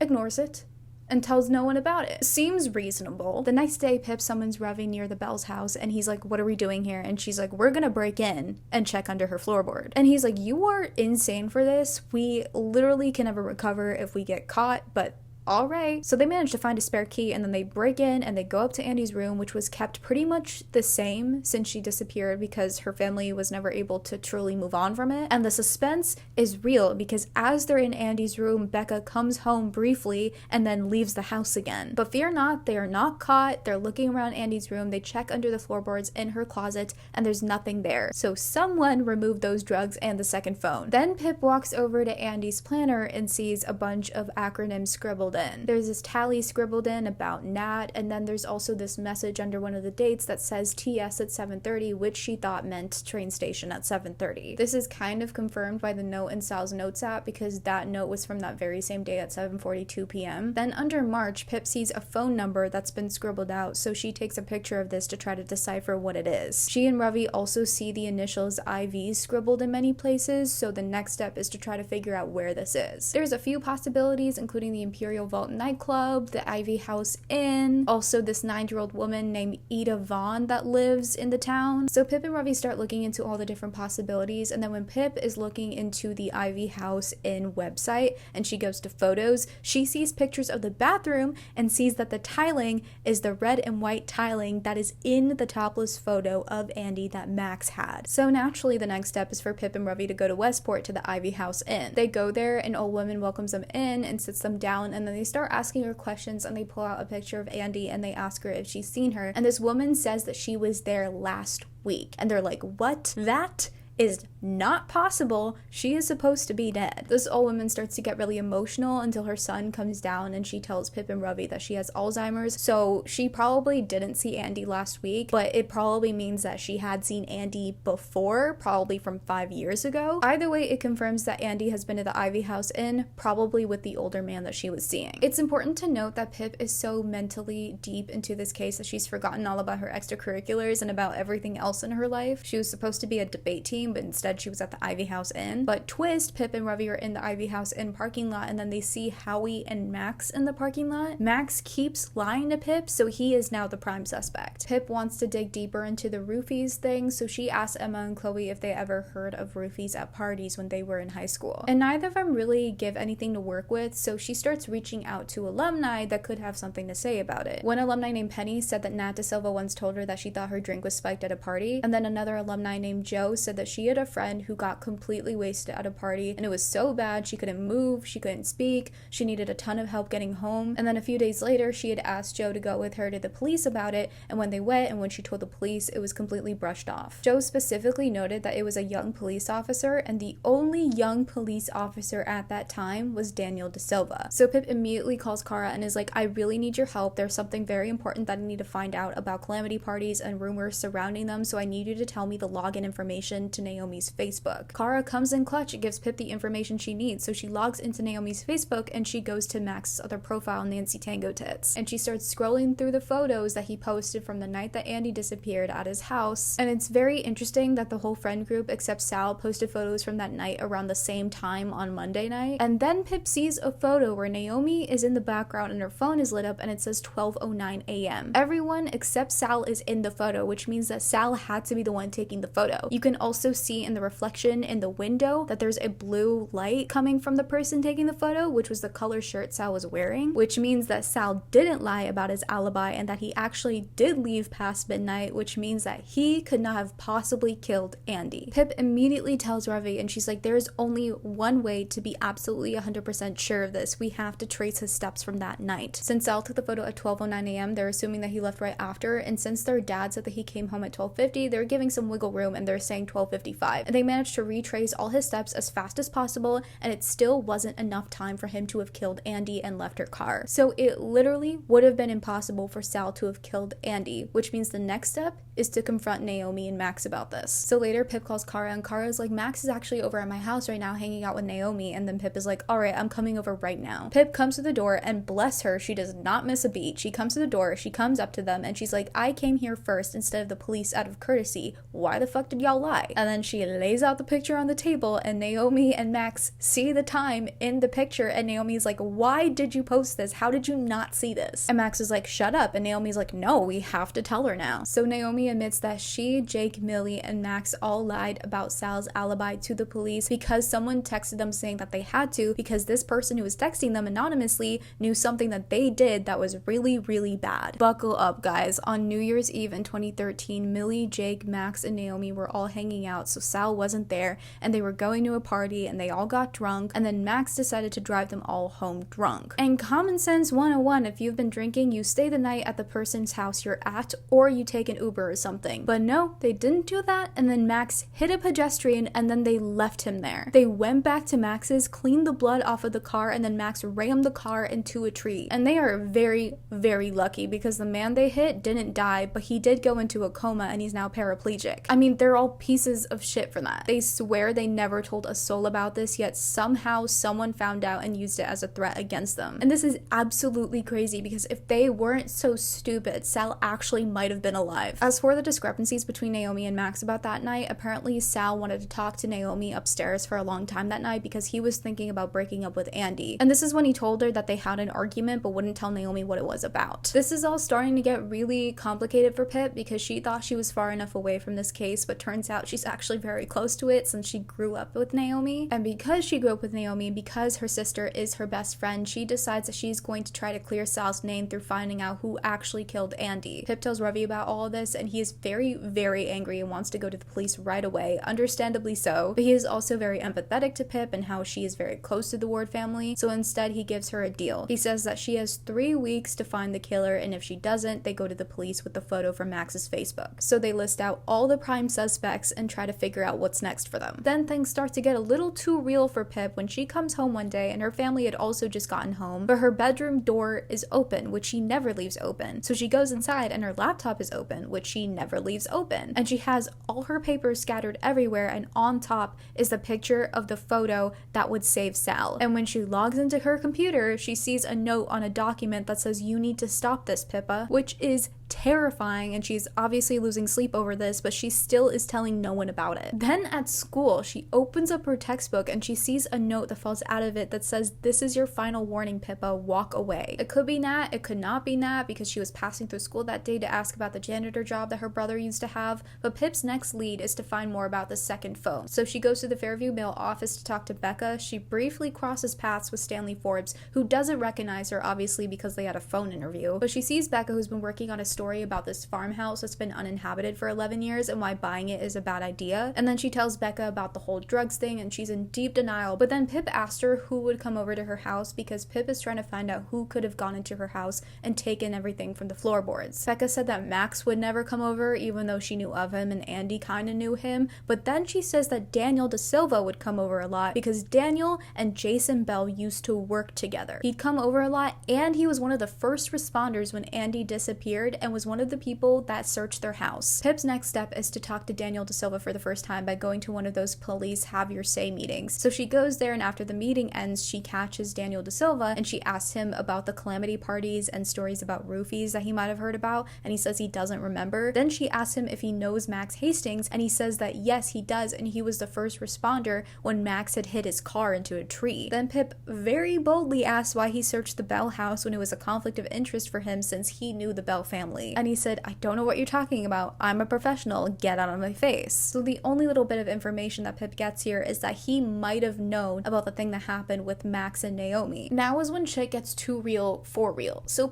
ignores it and tells no one about it. Seems reasonable. The next day, Pip summons Ravi near the Bell's house, and he's like, what are we doing here? And she's like, we're gonna break in and check under her floorboard. And he's like, you are insane for this. We literally can never recover if we get caught, but all right. So they manage to find a spare key, and then they break in and they go up to Andie's room, which was kept pretty much the same since she disappeared because her family was never able to truly move on from it. And the suspense is real because as they're in Andie's room, Becca comes home briefly and then leaves the house again. But fear not, they are not caught. They're looking around Andie's room. They check under the floorboards in her closet and there's nothing there. So someone removed those drugs and the second phone. Then Pip walks over to Andie's planner and sees a bunch of acronyms scribbled in. There's this tally scribbled in about Nat, and then there's also this message under one of the dates that says TS at 7:30, which she thought meant train station at 7:30. This is kind of confirmed by the note in Sal's notes app because that note was from that very same day at 7:42 p.m. Then under March, Pip sees a phone number that's been scribbled out, so she takes a picture of this to try to decipher what it is. She and Ravi also see the initials IV scribbled in many places, so the next step is to try to figure out where this is. There's a few possibilities, including the Imperial Imperial Vault nightclub, the Ivy House Inn, also this 9-year-old woman named Ida Vaughn that lives in the town. So Pip and Ravi start looking into all the different possibilities, and then when Pip is looking into the Ivy House Inn website and she goes to photos, she sees pictures of the bathroom and sees that the tiling is the red and white tiling that is in the topless photo of Andie that Max had. So naturally the next step is for Pip and Ravi to go to Westport to the Ivy House Inn. They go there, an old woman welcomes them in and sits them down, and then they start asking her questions, and they pull out a picture of Andie and they ask her if she's seen her, and this woman says that she was there last week, and they're like, what? That is not possible. She is supposed to be dead. This old woman starts to get really emotional until her son comes down and she tells Pip and Ravi that she has Alzheimer's. So she probably didn't see Andie last week, but it probably means that she had seen Andie before, probably from 5 years ago. Either way, it confirms that Andie has been to the Ivy House Inn, probably with the older man that she was seeing. It's important to note that Pip is so mentally deep into this case that she's forgotten all about her extracurriculars and about everything else in her life. She was supposed to be a debate team, but instead she was at the Ivy House Inn. But twist, Pip and Ravi are in the Ivy House Inn parking lot, and then they see Howie and Max in the parking lot. Max keeps lying to Pip, so he is now the prime suspect. Pip wants to dig deeper into the roofies thing, so she asks Emma and Chloe if they ever heard of roofies at parties when they were in high school. And neither of them really give anything to work with, so she starts reaching out to alumni that could have something to say about it. One alumni named Penny said that Nat De Silva once told her that she thought her drink was spiked at a party, and then another alumni named Joe said that she had a friend who got completely wasted at a party, and it was so bad she couldn't move, she couldn't speak, she needed a ton of help getting home. And then a few days later she had asked Joe to go with her to the police about it, and when they went and when she told the police, it was completely brushed off. Joe specifically noted that it was a young police officer, and the only young police officer at that time was Daniel De Silva. So Pip immediately calls Kara and is like, I really need your help. There's something very important that I need to find out about calamity parties and rumors surrounding them, so I need you to tell me the login information to Naomi's Facebook. Kara comes in clutch and gives Pip the information she needs, so she logs into Naomi's Facebook and she goes to Max's other profile, Nancy Tango Tits, and she starts scrolling through the photos that he posted from the night that Andie disappeared at his house. And it's very interesting that the whole friend group except Sal posted photos from that night around the same time on Monday night. And then Pip sees a photo where Naomi is in the background and her phone is lit up and it says 12:09 a.m. Everyone except Sal is in the photo, which means that Sal had to be the one taking the photo. You can also see in the reflection in the window that there's a blue light coming from the person taking the photo, which was the color shirt Sal was wearing, which means that Sal didn't lie about his alibi and that he actually did leave past midnight, which means that he could not have possibly killed Andie. Pip immediately tells Ravi, and she's like, there's only one way to be absolutely 100% sure of this. We have to trace his steps from that night. Since Sal took the photo at 12:09 a.m., they're assuming that he left right after, and since their dad said that he came home at 12:50, they're giving some wiggle room and they're saying 12:55. And they managed to retrace all his steps as fast as possible, and it still wasn't enough time for him to have killed Andie and left her car. So it literally would have been impossible for Sal to have killed Andie, which means the next step is to confront Naomi and Max about this. So later Pip calls Kara, and Kara's like, Max is actually over at my house right now hanging out with Naomi, and then Pip is like, alright, I'm coming over right now. Pip comes to the door, and bless her, she does not miss a beat. She comes to the door, she comes up to them, and she's like, I came here first instead of the police out of courtesy. Why the fuck did y'all lie? And then she lays out the picture on the table, and Naomi and Max see the time in the picture, and Naomi's like, why did you post this? How did you not see this? And Max is like, shut up, and Naomi's like, no, we have to tell her now. So Naomi admits that she, Jake, Millie, and Max all lied about Sal's alibi to the police because someone texted them saying that they had to, because this person who was texting them anonymously knew something that they did that was really, really bad. Buckle up, guys. On New Year's Eve in 2013, Millie, Jake, Max, and Naomi were all hanging out, so Sal wasn't there, and they were going to a party, and they all got drunk, and then Max decided to drive them all home drunk. And common sense 101, if you've been drinking, you stay the night at the person's house you're at, or you take an Uber or something. But no, they didn't do that, and then Max hit a pedestrian, and then they left him there. They went back to Max's, cleaned the blood off of the car, and then Max rammed the car into a tree. And they are very, very lucky, because the man they hit didn't die, but he did go into a coma, and he's now paraplegic. I mean, they're all pieces of shit for that. They swear they never told a soul about this, yet somehow someone found out and used it as a threat against them. And this is absolutely crazy because if they weren't so stupid, Sal actually might have been alive. As for the discrepancies between Naomi and Max about that night, apparently Sal wanted to talk to Naomi upstairs for a long time that night because he was thinking about breaking up with Andie. And this is when he told her that they had an argument but wouldn't tell Naomi what it was about. This is all starting to get really complicated for Pip because she thought she was far enough away from this case, but turns out she's actually very close to it since she grew up with Naomi. And because she grew up with Naomi and because her sister is her best friend, she decides that she's going to try to clear Sal's name through finding out who actually killed Andie. Pip tells Ravi about all of this and he is very, very angry and wants to go to the police right away, understandably so, but he is also very empathetic to Pip and how she is very close to the Ward family, so instead he gives her a deal. He says that she has 3 weeks to find the killer, and if she doesn't, they go to the police with the photo from Max's Facebook. So they list out all the prime suspects and try to figure out what's next for them. Then things start to get a little too real for Pip when she comes home one day and her family had also just gotten home, but her bedroom door is open, which she never leaves open. So she goes inside and her laptop is open, which she never leaves open. And she has all her papers scattered everywhere, and on top is the picture of the photo that would save Sal. And when she logs into her computer, she sees a note on a document that says, "You need to stop this, Pippa," which is terrifying, and she's obviously losing sleep over this, but she still is telling no one about it. Then at school, she opens up her textbook and she sees a note that falls out of it that says, "This is your final warning, Pippa, walk away." It could be Nat, it could not be Nat, because she was passing through school that day to ask about the janitor job that her brother used to have, but Pip's next lead is to find more about the second phone. So she goes to the Fairview mail office to talk to Becca. She briefly crosses paths with Stanley Forbes, who doesn't recognize her, obviously because they had a phone interview, but she sees Becca, who's been working on a story about this farmhouse that's been uninhabited for 11 years and why buying it is a bad idea. And then she tells Becca about the whole drugs thing and she's in deep denial, but then Pip asked her who would come over to her house because Pip is trying to find out who could have gone into her house and taken everything from the floorboards. Becca said that Max would never come over even though she knew of him and Andie kind of knew him, but then she says that Daniel De Silva would come over a lot because Daniel and Jason Bell used to work together. He'd come over a lot and he was one of the first responders when Andie disappeared and was one of the people that searched their house. Pip's next step is to talk to Daniel De Silva for the first time by going to one of those police have your say meetings. So she goes there and after the meeting ends, she catches Daniel De Silva and she asks him about the calamity parties and stories about roofies that he might have heard about, and he says he doesn't remember. Then she asks him if he knows Max Hastings and he says that yes, he does, and he was the first responder when Max had hit his car into a tree. Then Pip very boldly asks why he searched the Bell house when it was a conflict of interest for him since he knew the Bell family. And he said, "I don't know what you're talking about. I'm a professional. Get out of my face." So the only little bit of information that Pip gets here is that he might have known about the thing that happened with Max and Naomi. Now is when shit gets too real for real. So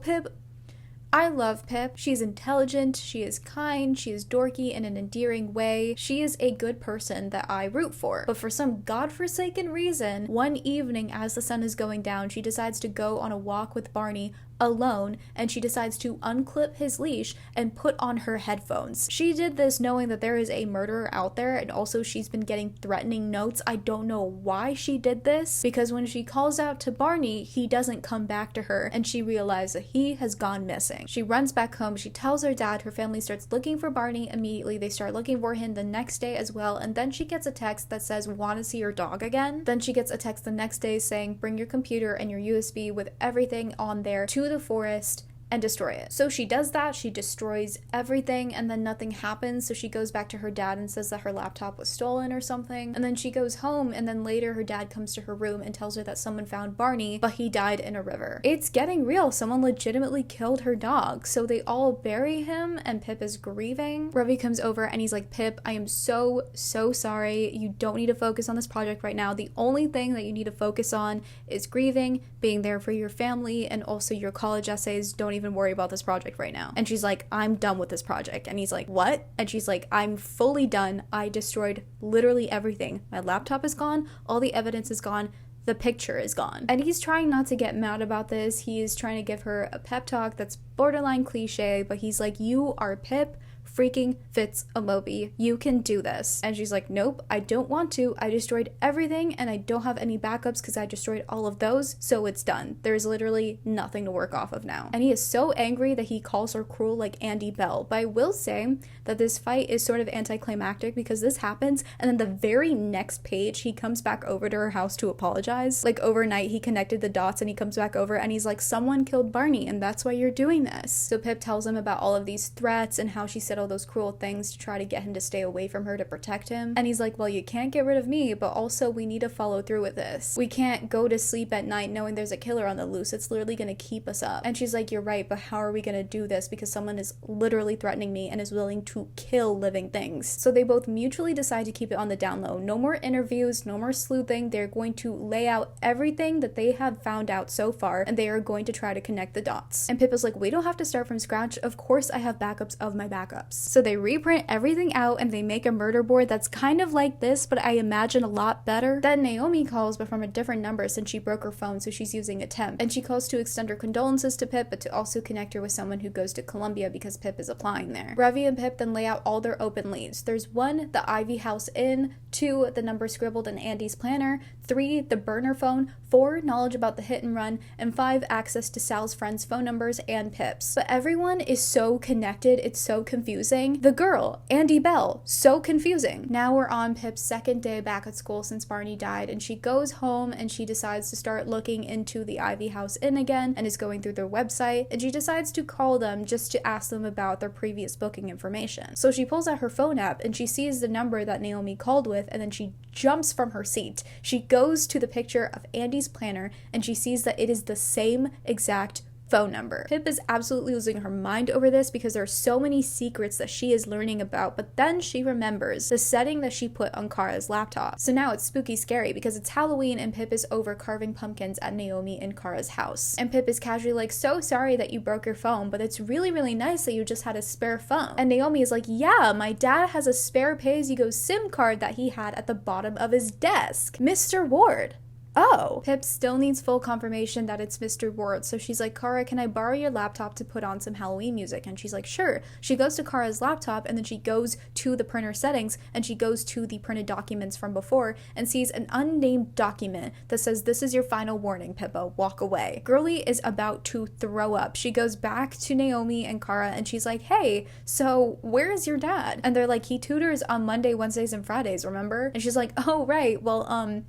I love Pip. She's intelligent, she is kind, she is dorky in an endearing way. She is a good person that I root for. But for some godforsaken reason, one evening as the sun is going down, she decides to go on a walk with Barney alone, and she decides to unclip his leash and put on her headphones. She did this knowing that there is a murderer out there, and also she's been getting threatening notes. I don't know why she did this, because when she calls out to Barney, he doesn't come back to her, and she realizes that he has gone missing. She runs back home, she tells her dad, her family starts looking for Barney immediately. They start looking for him the next day as well, and then she gets a text that says, "Want to see your dog again?" Then she gets a text the next day saying, "Bring your computer and your USB with everything on there to the forest and destroy it." So she does that, she destroys everything, and then nothing happens. So she goes back to her dad and says that her laptop was stolen or something, and then she goes home, and then later her dad comes to her room and tells her that someone found Barney, but he died in a river. It's getting real. Someone legitimately killed her dog. So they all bury him, and Pip is grieving. Ravi comes over and he's like, "Pip, I am so sorry. You don't need to focus on this project right now. The only thing that you need to focus on is grieving, being there for your family, and also your college essays. Don't even worry about this project right now." And she's like, "I'm done with this project." And he's like, "What?" And she's like, "I'm fully done. I destroyed literally everything. My laptop is gone. All the evidence is gone. The picture is gone." And he's trying not to get mad about this. He is trying to give her a pep talk that's borderline cliche, but he's like, "You are Pip freaking Fitz-a-Moby. You can do this. And she's like, nope, I don't want to. I destroyed everything and I don't have any backups because I destroyed all of those, so it's done. There's literally nothing to work off of now. And he is so angry that he calls her cruel like Andie Bell. But I will say that this fight is sort of anticlimactic because this happens and then the very next page he comes back over to her house to apologize. Like overnight he connected the dots and he comes back over and he's like, someone killed Barney and that's why you're doing this. So Pip tells him about all of these threats and how she said all those cruel things to try to get him to stay away from her to protect him. And he's like, well, you can't get rid of me, but also we need to follow through with this. We can't go to sleep at night knowing there's a killer on the loose. It's literally gonna keep us up. And she's like, you're right, but how are we gonna do this? Because someone is literally threatening me and is willing to kill living things. So they both mutually decide to keep it on the down low. No more interviews, no more sleuthing. They're going to lay out everything that they have found out so far and they are going to try to connect the dots. And Pip is like, we don't have to start from scratch. Of course I have backups of my backups. So they reprint everything out and they make a murder board that's kind of like this, but I imagine a lot better. Then Naomi calls, but from a different number since she broke her phone, so she's using a temp. And she calls to extend her condolences to Pip, but to also connect her with someone who goes to Columbia because Pip is applying there. Ravi and Pip then lay out all their open leads. There's 1, the Ivy House Inn, 2, the number scribbled in Andie's planner, 3, the burner phone, 4, knowledge about the hit and run, and 5, access to Sal's friends' phone numbers and Pip's. But everyone is so connected, it's so confusing. The girl, Andie Bell, so confusing. Now we're on Pip's second day back at school since Barney died, and she goes home and she decides to start looking into the Ivy House Inn again and is going through their website, and she decides to call them just to ask them about their previous booking information. So she pulls out her phone app and she sees the number that Naomi called with, and then she jumps from her seat. She goes to the picture of Andie's planner and she sees that it is the same exact phone number. Pip is absolutely losing her mind over this because there are so many secrets that she is learning about, but then she remembers the setting that she put on Kara's laptop. So now it's spooky scary because it's Halloween and Pip is over carving pumpkins at Naomi and Kara's house. And Pip is casually like, so sorry that you broke your phone, but it's really, really nice that you just had a spare phone. And Naomi is like, yeah, my dad has a spare pay-as-you-go SIM card that he had at the bottom of his desk. Mr. Ward. Oh. Pip still needs full confirmation that it's Mr. Ward, so she's like, Kara, can I borrow your laptop to put on some Halloween music? And she's like, sure. She goes to Kara's laptop and then she goes to the printer settings and she goes to the printed documents from before and sees an unnamed document that says, this is your final warning, Pippa, walk away. Girly is about to throw up. She goes back to Naomi and Kara and she's like, hey, so where is your dad? And they're like, he tutors on Monday, Wednesdays, and Fridays, remember? And she's like, oh, right, well,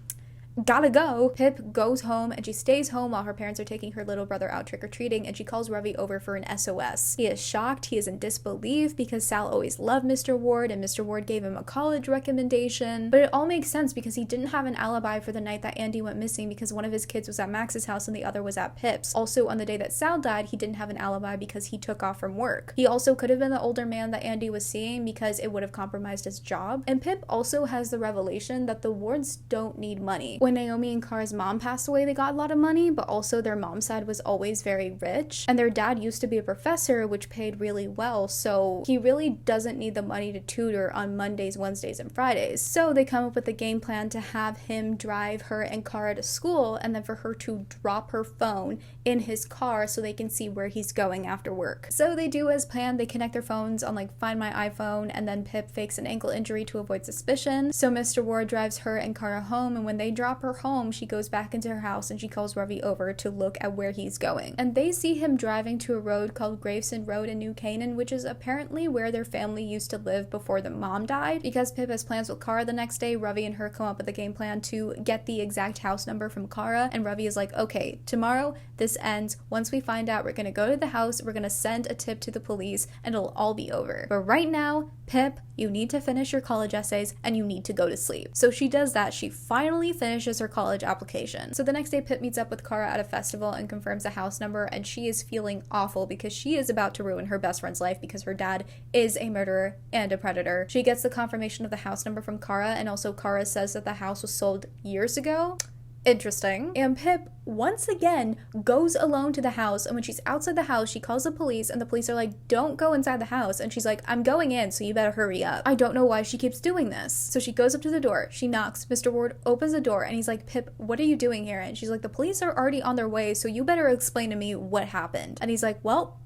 gotta go. Pip goes home and she stays home while her parents are taking her little brother out trick-or-treating, and she calls Ravi over for an SOS. He is shocked, he is in disbelief because Sal always loved Mr. Ward and Mr. Ward gave him a college recommendation. But it all makes sense because he didn't have an alibi for the night that Andie went missing because one of his kids was at Max's house and the other was at Pip's. Also, on the day that Sal died, he didn't have an alibi because he took off from work. He also could have been the older man that Andie was seeing because it would have compromised his job. And Pip also has the revelation that the Wards don't need money. When Naomi and Kara's mom passed away, they got a lot of money, but also their mom's side was always very rich. And their dad used to be a professor, which paid really well, so he really doesn't need the money to tutor on Mondays, Wednesdays, and Fridays. So they come up with a game plan to have him drive her and Kara to school, and then for her to drop her phone in his car so they can see where he's going after work. So they do as planned. They connect their phones on like Find My iPhone, and then Pip fakes an ankle injury to avoid suspicion. So Mr. Ward drives her and Kara home, and when they drop her home, she goes back into her house and she calls Ravi over to look at where he's going. And they see him driving to a road called Gravesend Road in New Canaan, which is apparently where their family used to live before the mom died. Because Pip has plans with Kara the next day, Ravi and her come up with a game plan to get the exact house number from Kara, and Ravi is like, okay, tomorrow this ends. Once we find out, we're gonna go to the house, we're gonna send a tip to the police, and it'll all be over. But right now, Pip, you need to finish your college essays and you need to go to sleep. So she does that. She finally finishes her college application. So the next day, Pip meets up with Kara at a festival and confirms the house number, and she is feeling awful because she is about to ruin her best friend's life because her dad is a murderer and a predator. She gets the confirmation of the house number from Kara, and also Kara says that the house was sold years ago. Interesting. And Pip once again goes alone to the house, and when she's outside the house, she calls the police, and the police are like, don't go inside the house, and she's like, I'm going in, so you better hurry up. I don't know why she keeps doing this. So she goes up to the door, she knocks, Mr. Ward opens the door, and he's like, Pip, what are you doing here? And she's like, the police are already on their way, so you better explain to me what happened. And he's like, well,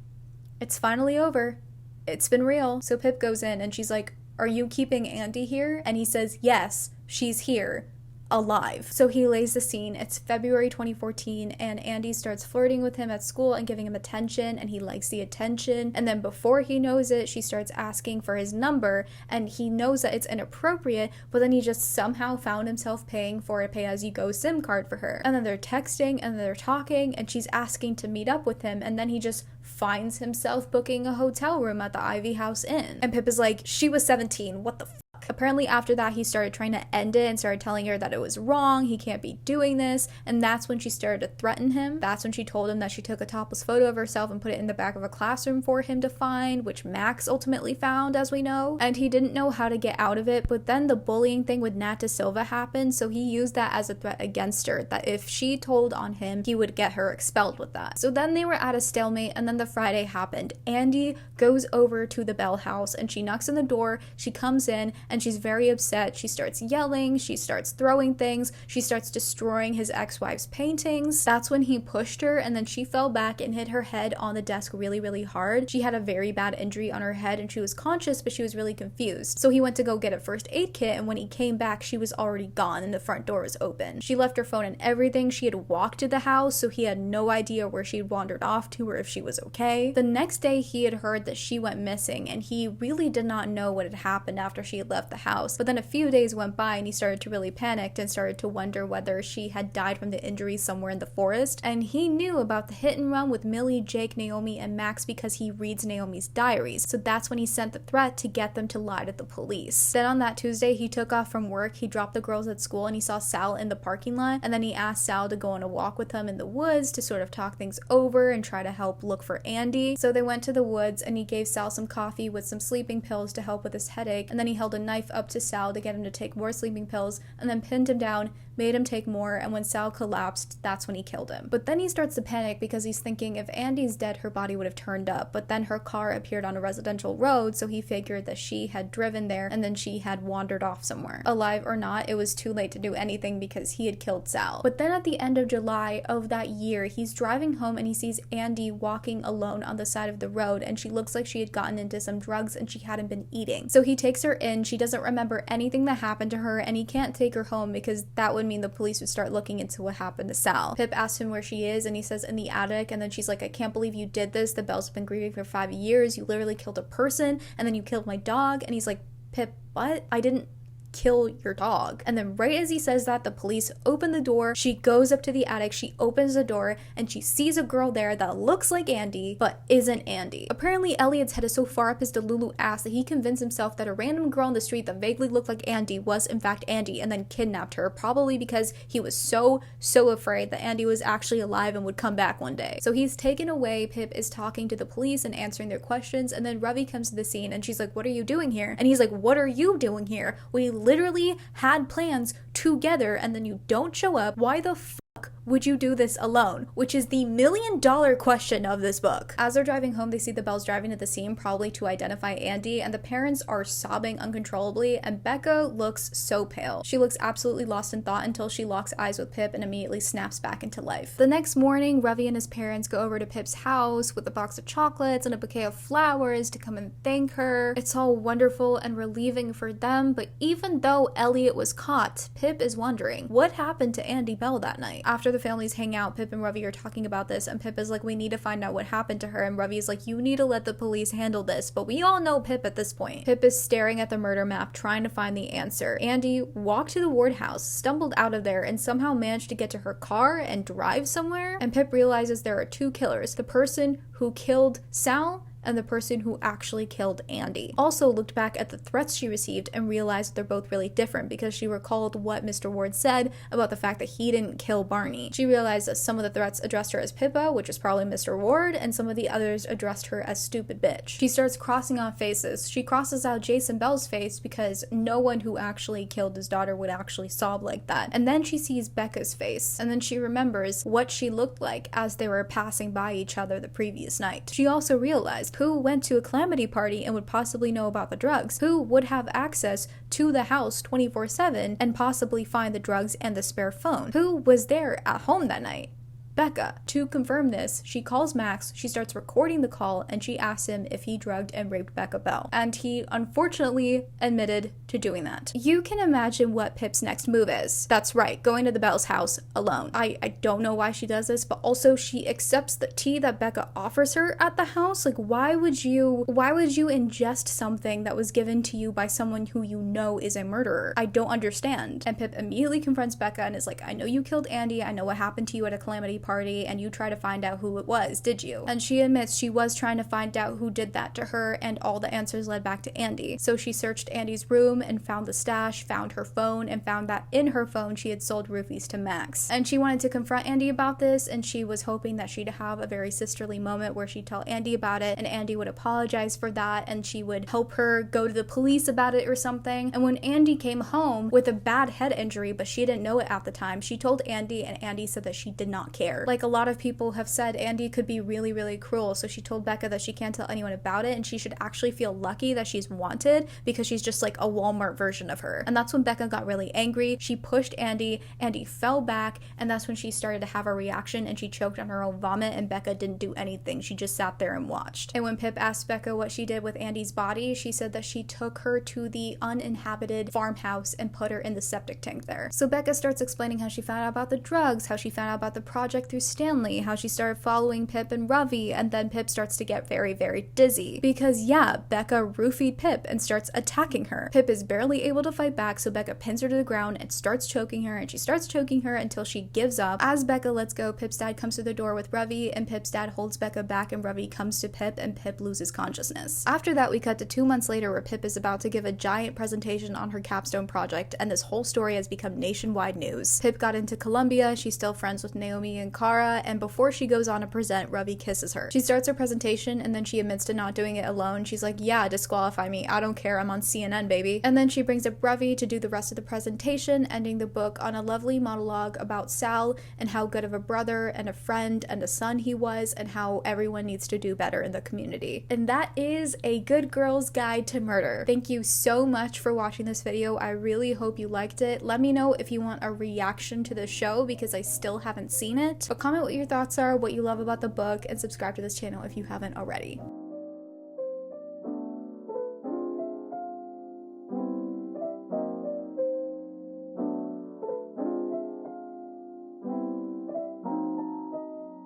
it's finally over. it's been real. So Pip goes in and she's like, are you keeping Andie here? And he says, yes, she's here. Alive. So he lays the scene. It's February 2014 and Andie starts flirting with him at school and giving him attention, and he likes the attention, and then before he knows it, she starts asking for his number, and he knows that it's inappropriate, but then he just somehow found himself paying for a pay-as-you-go SIM card for her. And then they're texting and they're talking and she's asking to meet up with him, and then he just finds himself booking a hotel room at the Ivy House Inn. And Pip is like, she was 17, what the Apparently after that he started trying to end it and started telling her that it was wrong, he can't be doing this, and that's when she started to threaten him. That's when she told him that she took a topless photo of herself and put it in the back of a classroom for him to find, which Max ultimately found, as we know, and he didn't know how to get out of it. But then the bullying thing with Nat Da Silva happened, so he used that as a threat against her, that if she told on him, he would get her expelled with that. So then they were at a stalemate, and then the Friday happened. Andie goes over to the Bell house and she knocks on the door, she comes in, and she's very upset. She starts yelling, she starts throwing things, she starts destroying his ex-wife's paintings. That's when he pushed her, and then she fell back and hit her head on the desk really, really hard. She had a very bad injury on her head and she was conscious, but she was really confused. So he went to go get a first aid kit, and when he came back, she was already gone and the front door was open. She left her phone and everything. She had walked to the house, so he had no idea where she had wandered off to or if she was okay. The next day, he had heard that she went missing, and he really did not know what had happened after she had left the house. But then a few days went by and he started to really panic and started to wonder whether she had died from the injuries somewhere in the forest. And he knew about the hit and run with Millie, Jake, Naomi, and Max because he reads Naomi's diaries. So that's when he sent the threat to get them to lie to the police. Then on that Tuesday, he took off from work, he dropped the girls at school, and he saw Sal in the parking lot, and then he asked Sal to go on a walk with him in the woods to sort of talk things over and try to help look for Andie. So they went to the woods and he gave Sal some coffee with some sleeping pills to help with his headache, and then he held a knife up to Sal to get him to take more sleeping pills, and then pinned him down, made him take more, and when Sal collapsed, that's when he killed him. But then he starts to panic because he's thinking if Andie's dead, her body would have turned up, but then her car appeared on a residential road, so he figured that she had driven there and then she had wandered off somewhere. Alive or not, it was too late to do anything because he had killed Sal. But then at the end of July of that year, he's driving home and he sees Andie walking alone on the side of the road, and she looks like she had gotten into some drugs and she hadn't been eating. So he takes her in, she doesn't remember anything that happened to her, and he can't take her home because that would mean the police would start looking into what happened to Sal. Pip asks him where she is, and he says in the attic, and then she's like, I can't believe you did this. The Bells have been grieving for 5 years. You literally killed a person, and then you killed my dog. And he's like, Pip, what? I didn't kill your dog. And then right as he says that, the police open the door. She goes up to the attic, she opens the door, and she sees a girl there that looks like Andie but isn't Andie. Apparently Elliot's head is so far up his Delulu ass that he convinced himself that a random girl on the street that vaguely looked like Andie was in fact Andie, and then kidnapped her, probably because he was so afraid that Andie was actually alive and would come back one day. So he's taken away. Pip is talking to the police and answering their questions, and then Ravi comes to the scene and she's like, what are you doing here? And he's like, what are you doing here? We literally had plans together and then you don't show up. Why the fuck would you do this alone? Which is the $1 million question of this book. As they're driving home, they see the Bells driving to the scene, probably to identify Andie, and the parents are sobbing uncontrollably, and Becca looks so pale. She looks absolutely lost in thought until she locks eyes with Pip and immediately snaps back into life. The next morning, Ravi and his parents go over to Pip's house with a box of chocolates and a bouquet of flowers to come and thank her. It's all wonderful and relieving for them, but even though Elliot was caught, Pip is wondering what happened to Andie Bell that night. After the families hang out, Pip and Ravi are talking about this, and Pip is like, we need to find out what happened to her, and Ravi is like, you need to let the police handle this, but we all know Pip at this point. Pip is staring at the murder map, trying to find the answer. Andie walked to the ward house, stumbled out of there, and somehow managed to get to her car and drive somewhere, and Pip realizes there are two killers, the person who killed Sal and the person who actually killed Andie. Also looked back at the threats she received and realized they're both really different because she recalled what Mr. Ward said about the fact that he didn't kill Barney. She realized that some of the threats addressed her as Pippa, which is probably Mr. Ward, and some of the others addressed her as stupid bitch. She starts crossing off faces. She crosses out Jason Bell's face because no one who actually killed his daughter would actually sob like that. And then she sees Becca's face, and then she remembers what she looked like as they were passing by each other the previous night. She also realized who went to a calamity party and would possibly know about the drugs, who would have access to the house 24/7 and possibly find the drugs and the spare phone, who was there at home that night. Becca. To confirm this, she calls Max, she starts recording the call, and she asks him if he drugged and raped Becca Bell. And he unfortunately admitted to doing that. You can imagine what Pip's next move is. That's right, going to the Bell's house alone. I don't know why she does this, but also she accepts the tea that Becca offers her at the house. Like, why would you ingest something that was given to you by someone who you know is a murderer? I don't understand. And Pip immediately confronts Becca and is like, I know you killed Andie, I know what happened to you at a calamity party, and you tried to find out who it was, did you? And she admits she was trying to find out who did that to her, and all the answers led back to Andie. So she searched Andie's room and found the stash, found her phone, and found that in her phone she had sold roofies to Max. And she wanted to confront Andie about this, and she was hoping that she'd have a very sisterly moment where she'd tell Andie about it, and Andie would apologize for that, and she would help her go to the police about it or something. And when Andie came home with a bad head injury, but she didn't know it at the time, she told Andie, and Andie said that she did not care. Like a lot of people have said, Andie could be really, really cruel, so she told Becca that she can't tell anyone about it, and she should actually feel lucky that she's wanted because she's just like a Walmart version of her. And that's when Becca got really angry. She pushed Andie, Andie fell back, and that's when she started to have a reaction and she choked on her own vomit, and Becca didn't do anything. She just sat there and watched. And when Pip asked Becca what she did with Andie's body, she said that she took her to the uninhabited farmhouse and put her in the septic tank there. So Becca starts explaining how she found out about the drugs, how she found out about the project through Stanley, how she started following Pip and Ravi, and then Pip starts to get very, very dizzy. Because yeah, Becca roofied Pip and starts attacking her. Pip is barely able to fight back, so Becca pins her to the ground and starts choking her, and she starts choking her until she gives up. As Becca lets go, Pip's dad comes to the door with Ravi, and Pip's dad holds Becca back, and Ravi comes to Pip, and Pip loses consciousness. After that, we cut to 2 months later where Pip is about to give a giant presentation on her capstone project, and this whole story has become nationwide news. Pip got into Columbia, she's still friends with Naomi and Kara, and before she goes on to present, Ravi kisses her. She starts her presentation, and then she admits to not doing it alone. She's like, yeah, disqualify me, I don't care, I'm on CNN, baby. And then she brings up Ravi to do the rest of the presentation, ending the book on a lovely monologue about Sal and how good of a brother and a friend and a son he was, and how everyone needs to do better in the community. And that is A Good Girl's Guide to Murder. Thank you so much for watching this video. I really hope you liked it. Let me know if you want a reaction to the show because I still haven't seen it. But comment what your thoughts are, what you love about the book, and subscribe to this channel if you haven't already.